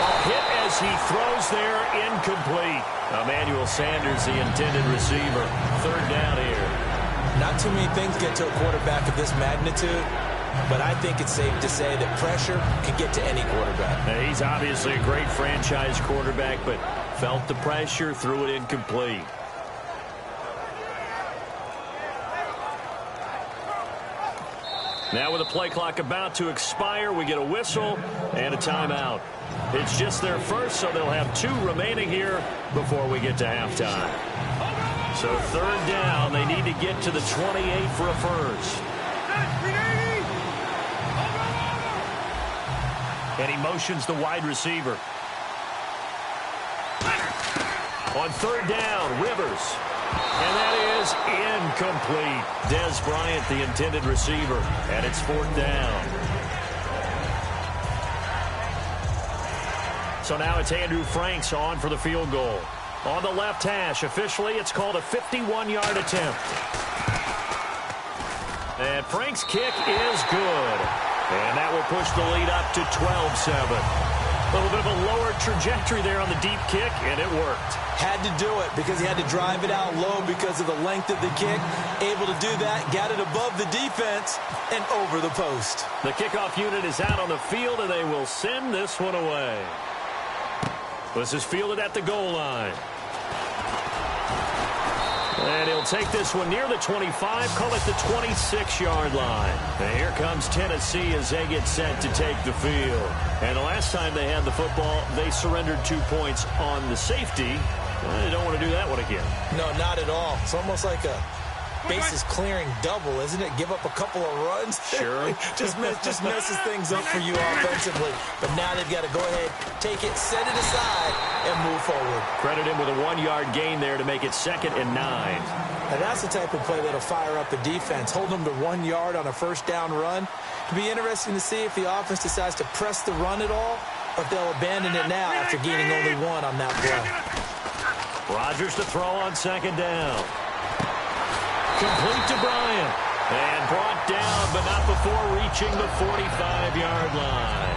A hit as he throws there, incomplete. Emmanuel Sanders, the intended receiver. Third down here. Not too many things get to a quarterback of this magnitude, but I think it's safe to say that pressure can get to any quarterback. Now, he's obviously a great franchise quarterback, but felt the pressure, threw it incomplete. Now with the play clock about to expire, we get a whistle and a timeout. It's just their first, so they'll have 2 remaining here before we get to halftime. So third down, they need to get to the 28 for a first. And he motions the wide receiver. On third down, Rivers. And that is incomplete. Dez Bryant, the intended receiver, and it's fourth down. So now it's Andrew Franks on for the field goal. On the left hash, officially it's called a 51-yard attempt. And Franks' kick is good. And that will push the lead up to 12-7. A little bit of a lower trajectory there on the deep kick, and it worked. Had to do it because he had to drive it out low because of the length of the kick. Able to do that, got it above the defense, and over the post. The kickoff unit is out on the field, and they will send this one away. This is fielded at the goal line. And he'll take this one near the 25, call it the 26-yard line. And here comes Tennessee as they get set to take the field. And the last time they had the football, they surrendered 2 points on the safety. Well, they don't want to do that one again. No, not at all. It's almost like a bases clearing double, isn't it? Give up a couple of runs. Sure. just messes things up for you offensively. But now they've got to go ahead, take it, set it aside, and move forward. Credit him with a 1-yard gain there to make it 2nd and 9. Now that's the type of play that'll fire up the defense. Hold them to 1 yard on a first down run. It'll be interesting to see if the offense decides to press the run at all, or if they'll abandon it now after gaining only 1 on that play. Rodgers to throw on 2nd down. Complete to Bryant. And brought down, but not before reaching the 45-yard line.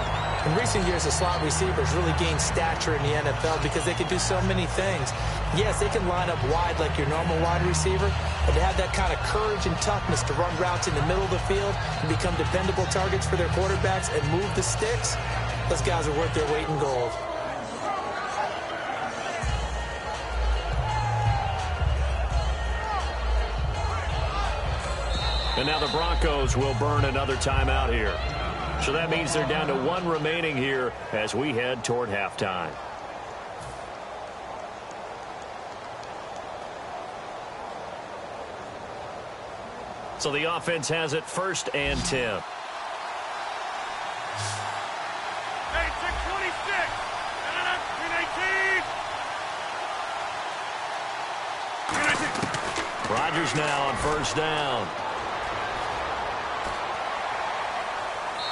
In recent years, the slot receivers really gained stature in the NFL because they can do so many things. Yes, they can line up wide like your normal wide receiver, but to have that kind of courage and toughness to run routes in the middle of the field and become dependable targets for their quarterbacks and move the sticks, those guys are worth their weight in gold. And now the Broncos will burn another timeout here. So that means they're down to 1 remaining here as we head toward halftime. So the offense has it 1st and 10. Hey, 626. 319. Rodgers now on 1st down.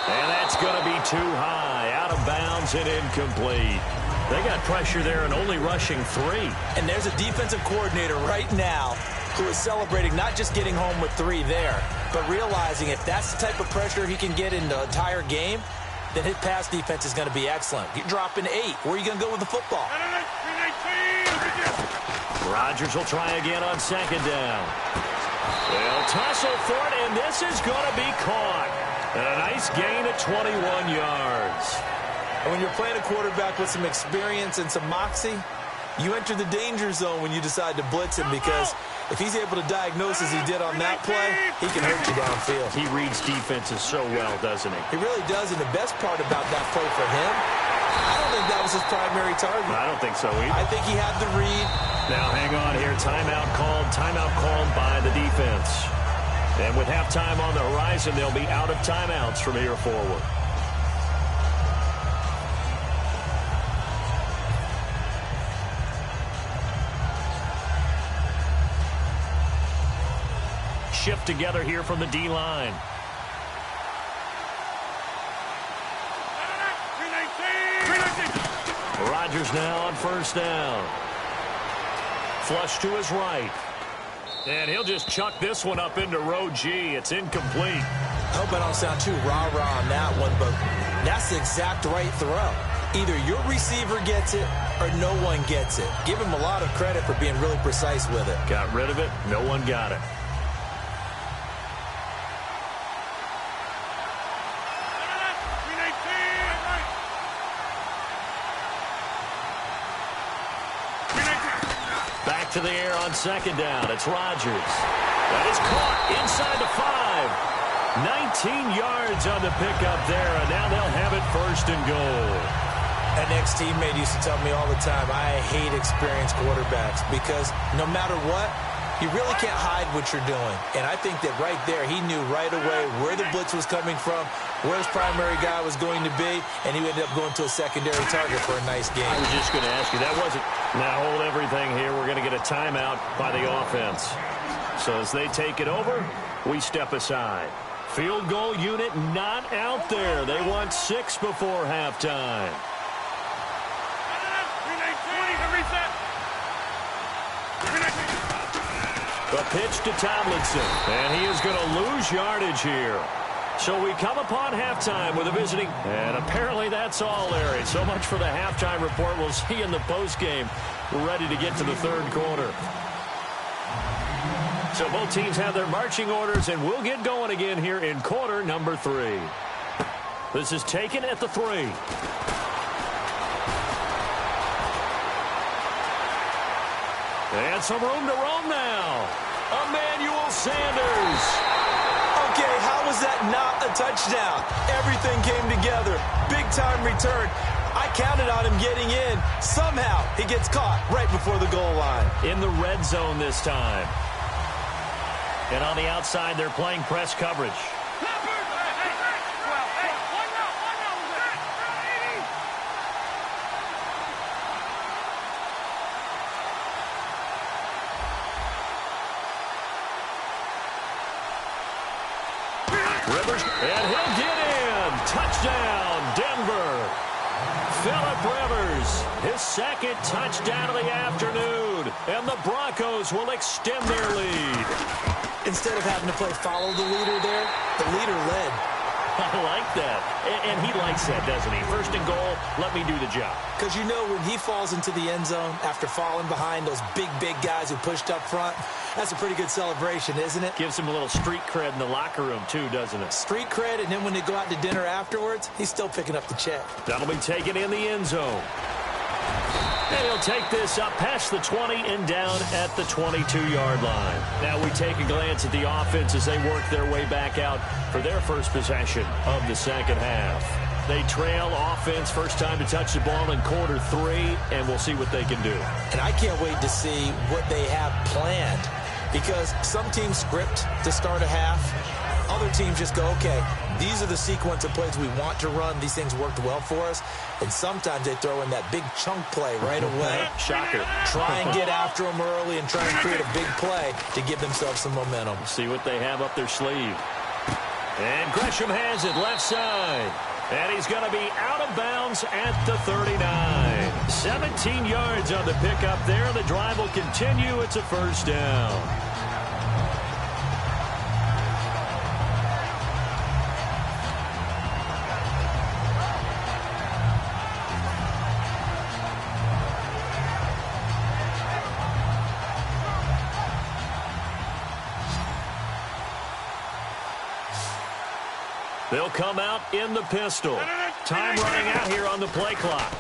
And that's going to be too high. Out of bounds and incomplete. They got pressure there and only rushing 3. And there's a defensive coordinator right now who is celebrating not just getting home with 3 there, but realizing if that's the type of pressure he can get in the entire game, then his pass defense is going to be excellent. You're dropping 8. Where are you going to go with the football? 319. Rodgers will try again on 2nd down. They'll tussle for it, and this is going to be caught. And a nice gain of 21 yards. And when you're playing a quarterback with some experience and some moxie, You enter the danger zone when you decide to blitz him, because if he's able to diagnose as he did on that play, he can hurt you downfield. He reads defenses so well, doesn't he? He really does, and the best part about that play for him, I don't think that was his primary target. I don't think so either. I think he had the read. Now, hang on here. Timeout called by the defense. And with halftime on the horizon, they'll be out of timeouts from here forward. Shift together here from the D-line. Rodgers now on first down. Flush to his right. And he'll just chuck this one up into row G. It's incomplete. I hope I don't sound too rah-rah on that one, but that's the exact right throw. Either your receiver gets it or no one gets it. Give him a lot of credit for being really precise with it. Got rid of it. No one got it. To the air on second down. It's Rodgers. That is caught inside the 5. 19 yards on the pickup there, and now they'll have it first and goal. An ex-teammate used to tell me all the time, I hate experienced quarterbacks because no matter what, you really can't hide what you're doing. And I think that right there, he knew right away where the blitz was coming from, where his primary guy was going to be, and he ended up going to a secondary target for a nice game. I was just going to ask you, that wasn't... Now hold everything here. We're going to get a timeout by the offense. So as they take it over, we step aside. Field goal unit not out there. They want 6 before halftime. The pitch to Tomlinson, and he is going to lose yardage here. So we come upon halftime with a visiting, and apparently that's all, Larry. So much for the halftime report. We'll see you in the postgame. We're ready to get to the third quarter. So both teams have their marching orders, and we'll get going again here in quarter number 3. This is taken at the 3. And some room to roam now. Emmanuel Sanders. Okay, how was that not a touchdown? Everything came together. Big-time return. I counted on him getting in. Somehow, he gets caught right before the goal line. In the red zone this time. And on the outside, they're playing press coverage. Rivers, and he'll get in. Touchdown, Denver. Phillip Rivers, his second touchdown of the afternoon, and the Broncos will extend their lead. Instead of having to play follow the leader there, the leader led. I like that. And he likes that, doesn't he? First and goal, let me do the job. Because you know when he falls into the end zone after falling behind those big guys who pushed up front, that's a pretty good celebration, isn't it? Gives him a little street cred in the locker room, too, doesn't it? Street cred, and then when they go out to dinner afterwards, he's still picking up the check. That'll be taken in the end zone. And he'll take this up past the 20 and down at the 22-yard line. Now we take a glance at the offense as they work their way back out for their first possession of the second half. They trail offense, first time to touch the ball in quarter 3, and we'll see what they can do. And I can't wait to see what they have planned, because some teams script to start a half. Other teams just go, okay, these are the sequence of plays we want to run. These things worked well for us. And sometimes they throw in that big chunk play right away. Shocker. Try and get after them early and try and create a big play to give themselves some momentum. See what they have up their sleeve. And Gresham has it left side. And he's going to be out of bounds at the 39. 17 yards on the pickup there. The drive will continue. It's a first down. They'll come out in the pistol. Time running out here on the play clock.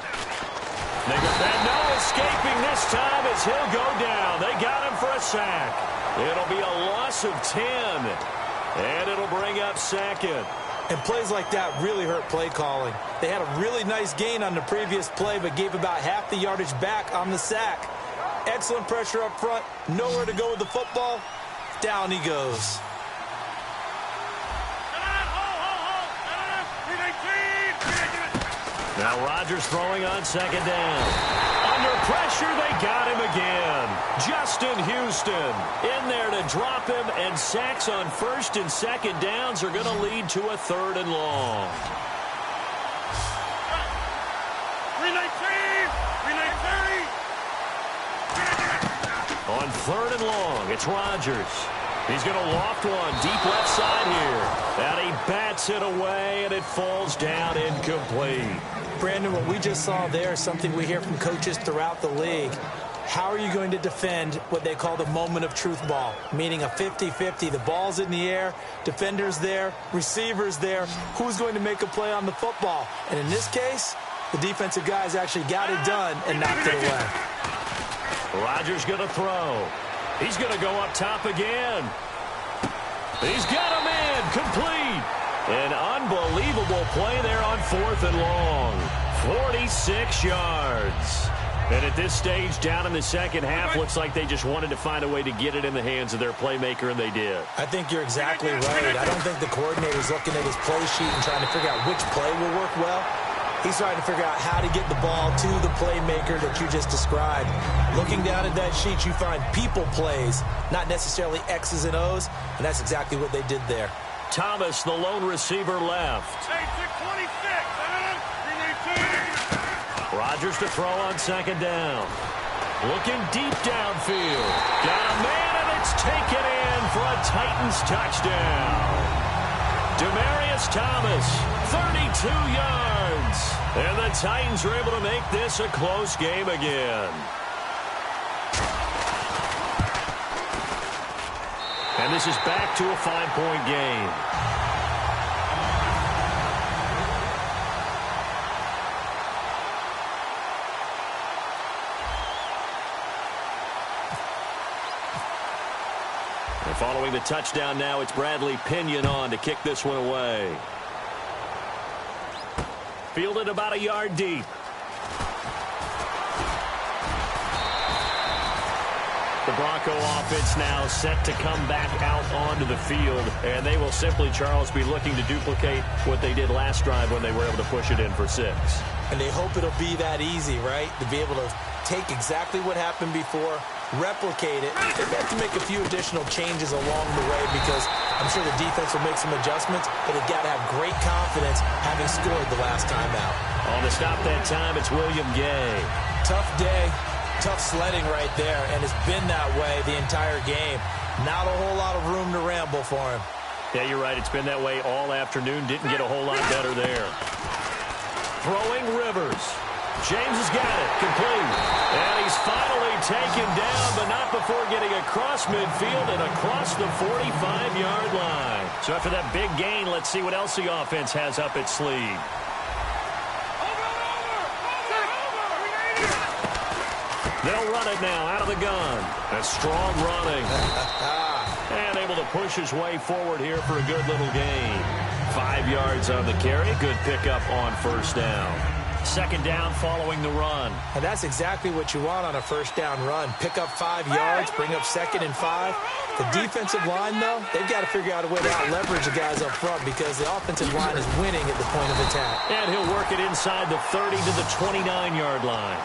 And no escaping this time as he'll go down. They got him for a sack. It'll be a loss of 10. And it'll bring up second. And plays like that really hurt play calling. They had a really nice gain on the previous play, but gave about half the yardage back on the sack. Excellent pressure up front. Nowhere to go with the football. Down he goes. Now Rodgers throwing on second down. Under pressure, they got him again. Justin Houston in there to drop him, and sacks on first and second downs are going to lead to a 3rd and long. 319. On 3rd and long, it's Rodgers. He's going to loft one deep left side here. And he bats it away, and it falls down incomplete. Brandon, what we just saw there is something we hear from coaches throughout the league. How are you going to defend what they call the moment of truth ball, meaning a 50-50? The ball's in the air, defender's there, receiver's there. Who's going to make a play on the football? And in this case, the defensive guys actually got it done and knocked it away. Rodgers going to throw. He's going to go up top again. He's got a man complete. An unbelievable play there on 4th and long. 46 yards. And at this stage, down in the second half, looks like they just wanted to find a way to get it in the hands of their playmaker, and they did. I think you're exactly right. I don't think the coordinator's looking at his play sheet and trying to figure out which play will work well. He's trying to figure out how to get the ball to the playmaker that you just described. Looking down at that sheet, you find people plays, not necessarily X's and O's, and that's exactly what they did there. Thomas, the lone receiver, left. 26. Rodgers to throw on second down. Looking deep downfield. Got a man, and it's taken in for a Titans touchdown. Demaryius Thomas, 32 yards. And the Titans are able to make this a close game again. And this is back to a 5-point game. And following the touchdown now, it's Bradley Pinion on to kick this one away. Fielded about a yard deep. The Bronco offense now set to come back out onto the field, and they will simply, Charles, be looking to duplicate what they did last drive when they were able to push it in for 6. And they hope it'll be that easy, right? To be able to take exactly what happened before, replicate it. They have to make a few additional changes along the way because I'm sure the defense will make some adjustments, but they've got to have great confidence having scored the last time out. On the stop that time, it's William Gay. Tough day. Tough sledding right there, and it's been that way the entire game. Not a whole lot of room to ramble for him. Yeah, you're right. It's been that way all afternoon. Didn't get a whole lot better there. Throwing Rivers. James has got it. Complete. And he's finally taken down, but not before getting across midfield and across the 45-yard line. So after that big gain, let's see what else the offense has up its sleeve. They'll run it now out of the gun. A strong running. And able to push his way forward here for a good little gain. 5 yards on the carry. Good pickup on first down. Second down following the run. And that's exactly what you want on a first down run. Pick up 5 yards, bring up 2nd and 5. The defensive line, though, they've got to figure out a way to out-leverage the guys up front because the offensive line is winning at the point of attack. And he'll work it inside the 30 to the 29-yard line.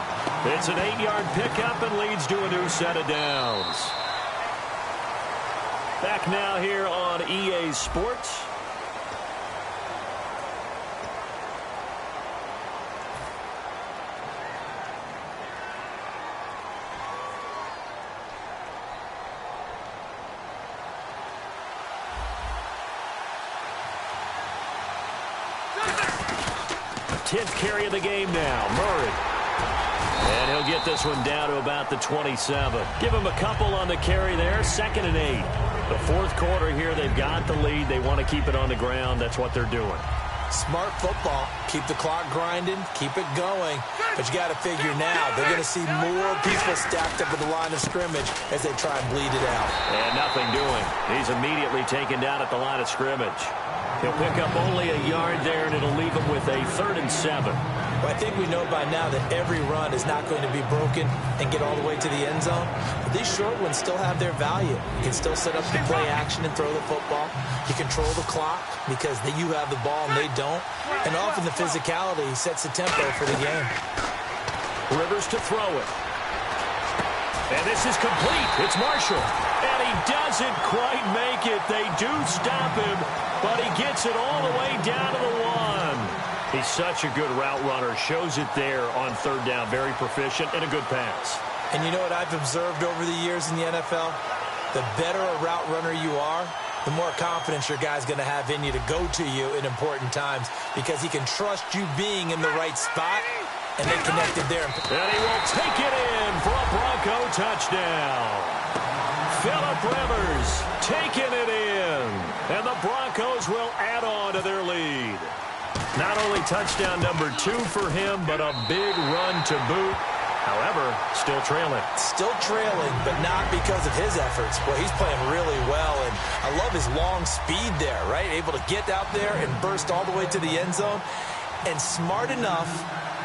It's an 8-yard pickup and leads to a new set of downs. Back now here on EA Sports. Tenth carry of the game now, Murray. And he'll get this one down to about the 27. Give him a couple on the carry there, 2nd and 8. The fourth quarter here, they've got the lead. They want to keep it on the ground. That's what they're doing. Smart football. Keep the clock grinding. Keep it going. But you got to figure now, they're going to see more people stacked up at the line of scrimmage as they try and bleed it out. And nothing doing. He's immediately taken down at the line of scrimmage. He'll pick up only a yard there, and it'll leave him with a 3rd and 7. Well, I think we know by now that every run is not going to be broken and get all the way to the end zone. But these short ones still have their value. You can still set up the play action and throw the football. You control the clock because you have the ball and they don't. And often the physicality sets the tempo for the game. Rivers to throw it. And this is complete. It's Marshall. And he doesn't quite make it. They do stop him, but he gets it all the way down to the 1. He's such a good route runner. Shows it there on 3rd down. Very proficient and a good pass. And you know what I've observed over the years in the NFL? The better a route runner you are, the more confidence your guy's going to have in you to go to you in important times because he can trust you being in the right spot, and they connected there. And he will take it in for a Bronco touchdown. Phillip Rivers taking it in, and the Broncos will add on to their lead. Not only touchdown number 2 for him, but a big run to boot. However, still trailing. Still trailing, but not because of his efforts. Well, he's playing really well, and I love his long speed there, right? Able to get out there and burst all the way to the end zone, and smart enough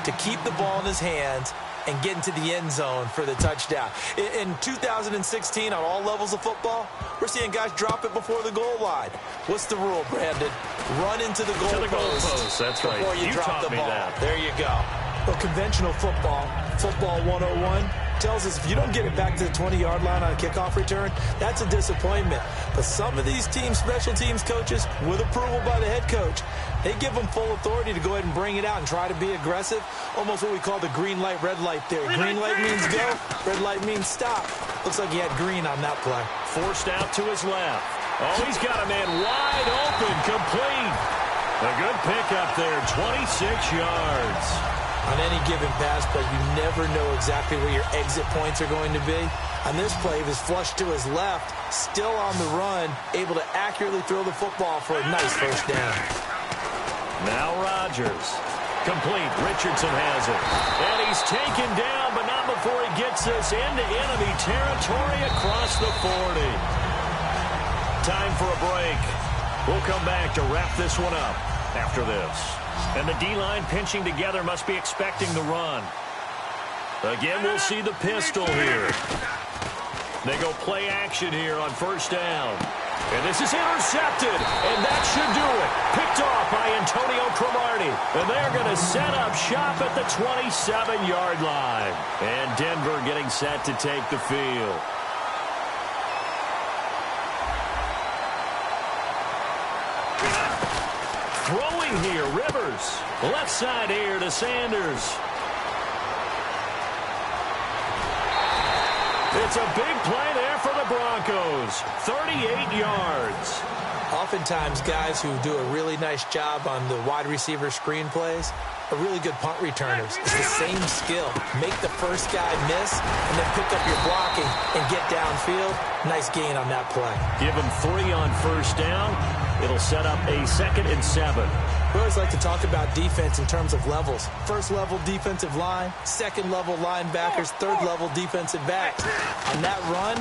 to keep the ball in his hands and get into the end zone for the touchdown. In 2016, on all levels of football, we're seeing guys drop it before the goal line. What's the rule, Brandon? Run into the goalpost. That's right. Before you drop the ball. That. There you go. Well, conventional football 101, tells us if you don't get it back to the 20-yard line on a kickoff return, that's a disappointment. But some of these teams, special teams coaches, with approval by the head coach, they give them full authority to go ahead and bring it out and try to be aggressive. Almost what we call the green light, red light theory. Green light means go, red light means stop. Looks like he had green on that play. Forced out to his left. Oh, he's got a man wide open, complete. A good pickup there, 26 yards. On any given pass play, you never know exactly where your exit points are going to be. On this play, he was flushed to his left, still on the run, able to accurately throw the football for a nice 1st down. Now Rodgers. Complete. Richardson has it. And he's taken down, but not before he gets this into enemy territory across the 40. Time for a break. We'll come back to wrap this one up after this. And the D-line pinching together must be expecting the run. Again, we'll see the pistol here. They go play action here on 1st down. And this is intercepted. And that should do it. Picked off by Antonio Cromartie. And they're going to set up shop at the 27-yard line. And Denver getting set to take the field. Throwing here, Rivers. Left side here to Sanders. It's a big play there for the Broncos. 38 yards. Oftentimes, guys who do a really nice job on the wide receiver screen plays are really good punt returners. It's the same skill. Make the first guy miss and then pick up your blocking and get downfield. Nice gain on that play. Give him 3 on 1st down. It'll set up a 2nd and 7. We always like to talk about defense in terms of levels. 1st level defensive line, 2nd level linebackers, 3rd level defensive backs. On that run,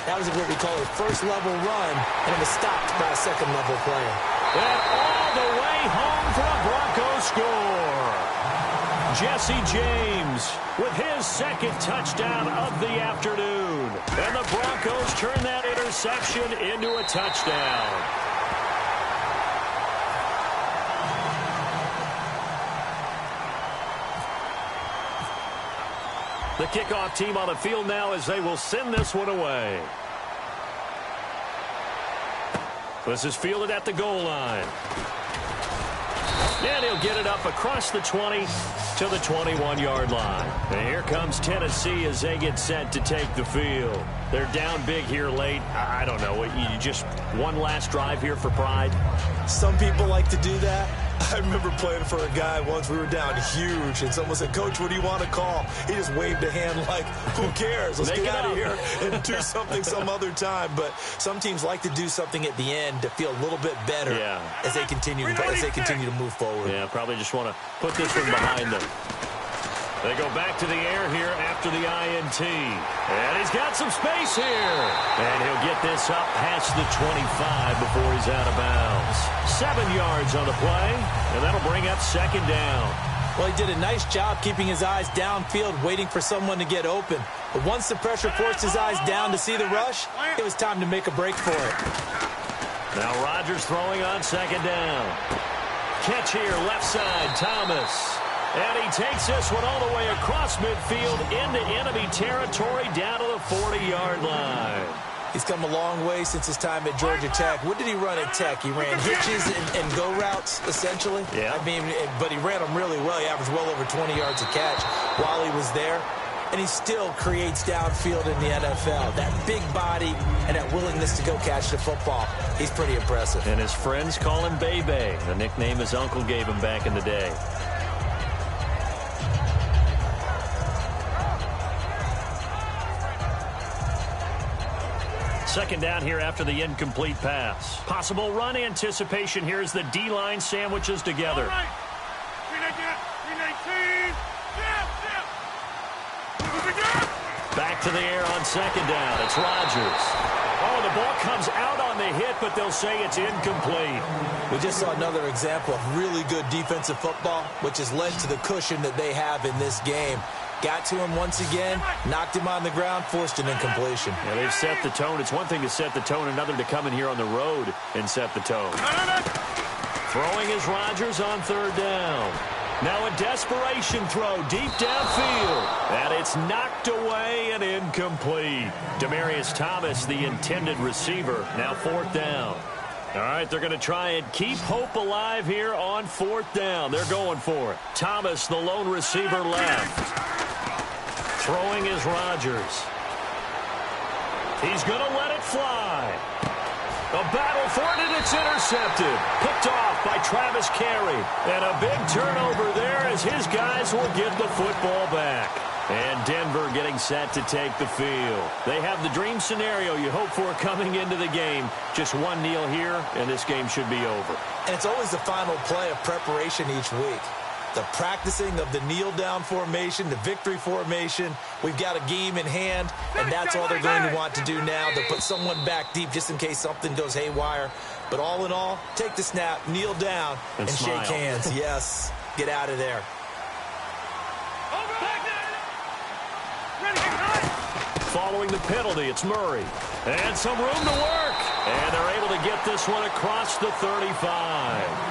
that was what we call a 1st level run, and it was stopped by a 2nd level player. And all the way home for a Broncos score. Jesse James with his 2nd touchdown of the afternoon. And the Broncos turn that interception into a touchdown. The kickoff team on the field now as they will send this one away. This is fielded at the goal line. And he'll get it up across the 20 to the 21-yard line. And here comes Tennessee as they get set to take the field. They're down big here late. I don't know. You just one last drive here for pride? Some people like to do that. I remember playing for a guy once. We were down huge, and someone said, "Coach, what do you want to call?" He just waved a hand like, who cares? Let's get out of here and do something some other time. But some teams like to do something at the end to feel a little bit better as they continue to move forward. Yeah, probably just want to put this one behind them. They go back to the air here after the INT. And he's got some space here. And he'll get this up past the 25 before he's out of bounds. 7 yards on the play, and that'll bring up second down. Well, he did a nice job keeping his eyes downfield, waiting for someone to get open. But once the pressure forced his eyes down to see the rush, it was time to make a break for it. Now Rodgers throwing on second down. Catch here, left side, Thomas. And he takes this one all the way across midfield into enemy territory down to the 40-yard line. He's come a long way since his time at Georgia Tech. What did he run at Tech? He ran hitches and go routes, essentially. Yeah. I mean, but he ran them really well. He averaged well over 20 yards a catch while he was there. And he still creates downfield in the NFL. That big body and that willingness to go catch the football. He's pretty impressive. And his friends call him Bebe, the nickname his uncle gave him back in the day. Second down here after the incomplete pass. Possible run anticipation here as the D-line sandwiches together. All right. 319. Back to the air on second down. It's Rodgers. Oh, the ball comes out on the hit, but they'll say it's incomplete. We just saw another example of really good defensive football, which has led to the cushion that they have in this game. Got to him once again, knocked him on the ground, forced an incompletion. Yeah, they've set the tone. It's one thing to set the tone, another to come in here on the road and set the tone. Throwing is Rodgers on third down. Now a desperation throw deep downfield. And it's knocked away and incomplete. Demaryius Thomas, the intended receiver, now fourth down. All right, they're going to try and keep hope alive here on fourth down. They're going for it. Thomas, the lone receiver, left. Throwing is Rodgers. He's going to let it fly. A battle for it, and it's intercepted. Picked off by Travis Carey. And a big turnover there as his guys will get the football back. And Denver getting set to take the field. They have the dream scenario you hope for coming into the game. Just one kneel here, and this game should be over. And it's always the final play of preparation each week. The practicing of the kneel-down formation, the victory formation. We've got a game in hand, and that's all they're going to want to do now. They'll put someone back deep just in case something goes haywire. But all in all, take the snap, kneel down, and shake hands. Yes, get out of there. Following the penalty, it's Murray. And some room to work. And they're able to get this one across the 35.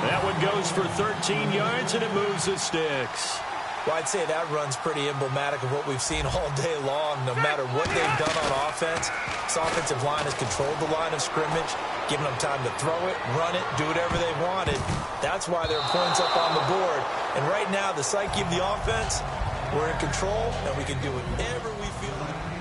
That one goes for 13 yards, and it moves the sticks. Well, I'd say that run's pretty emblematic of what we've seen all day long. No matter what they've done on offense, this offensive line has controlled the line of scrimmage, giving them time to throw it, run it, do whatever they wanted. That's why there are points up on the board. And right now, the psyche of the offense, we're in control, and we can do whatever we feel like.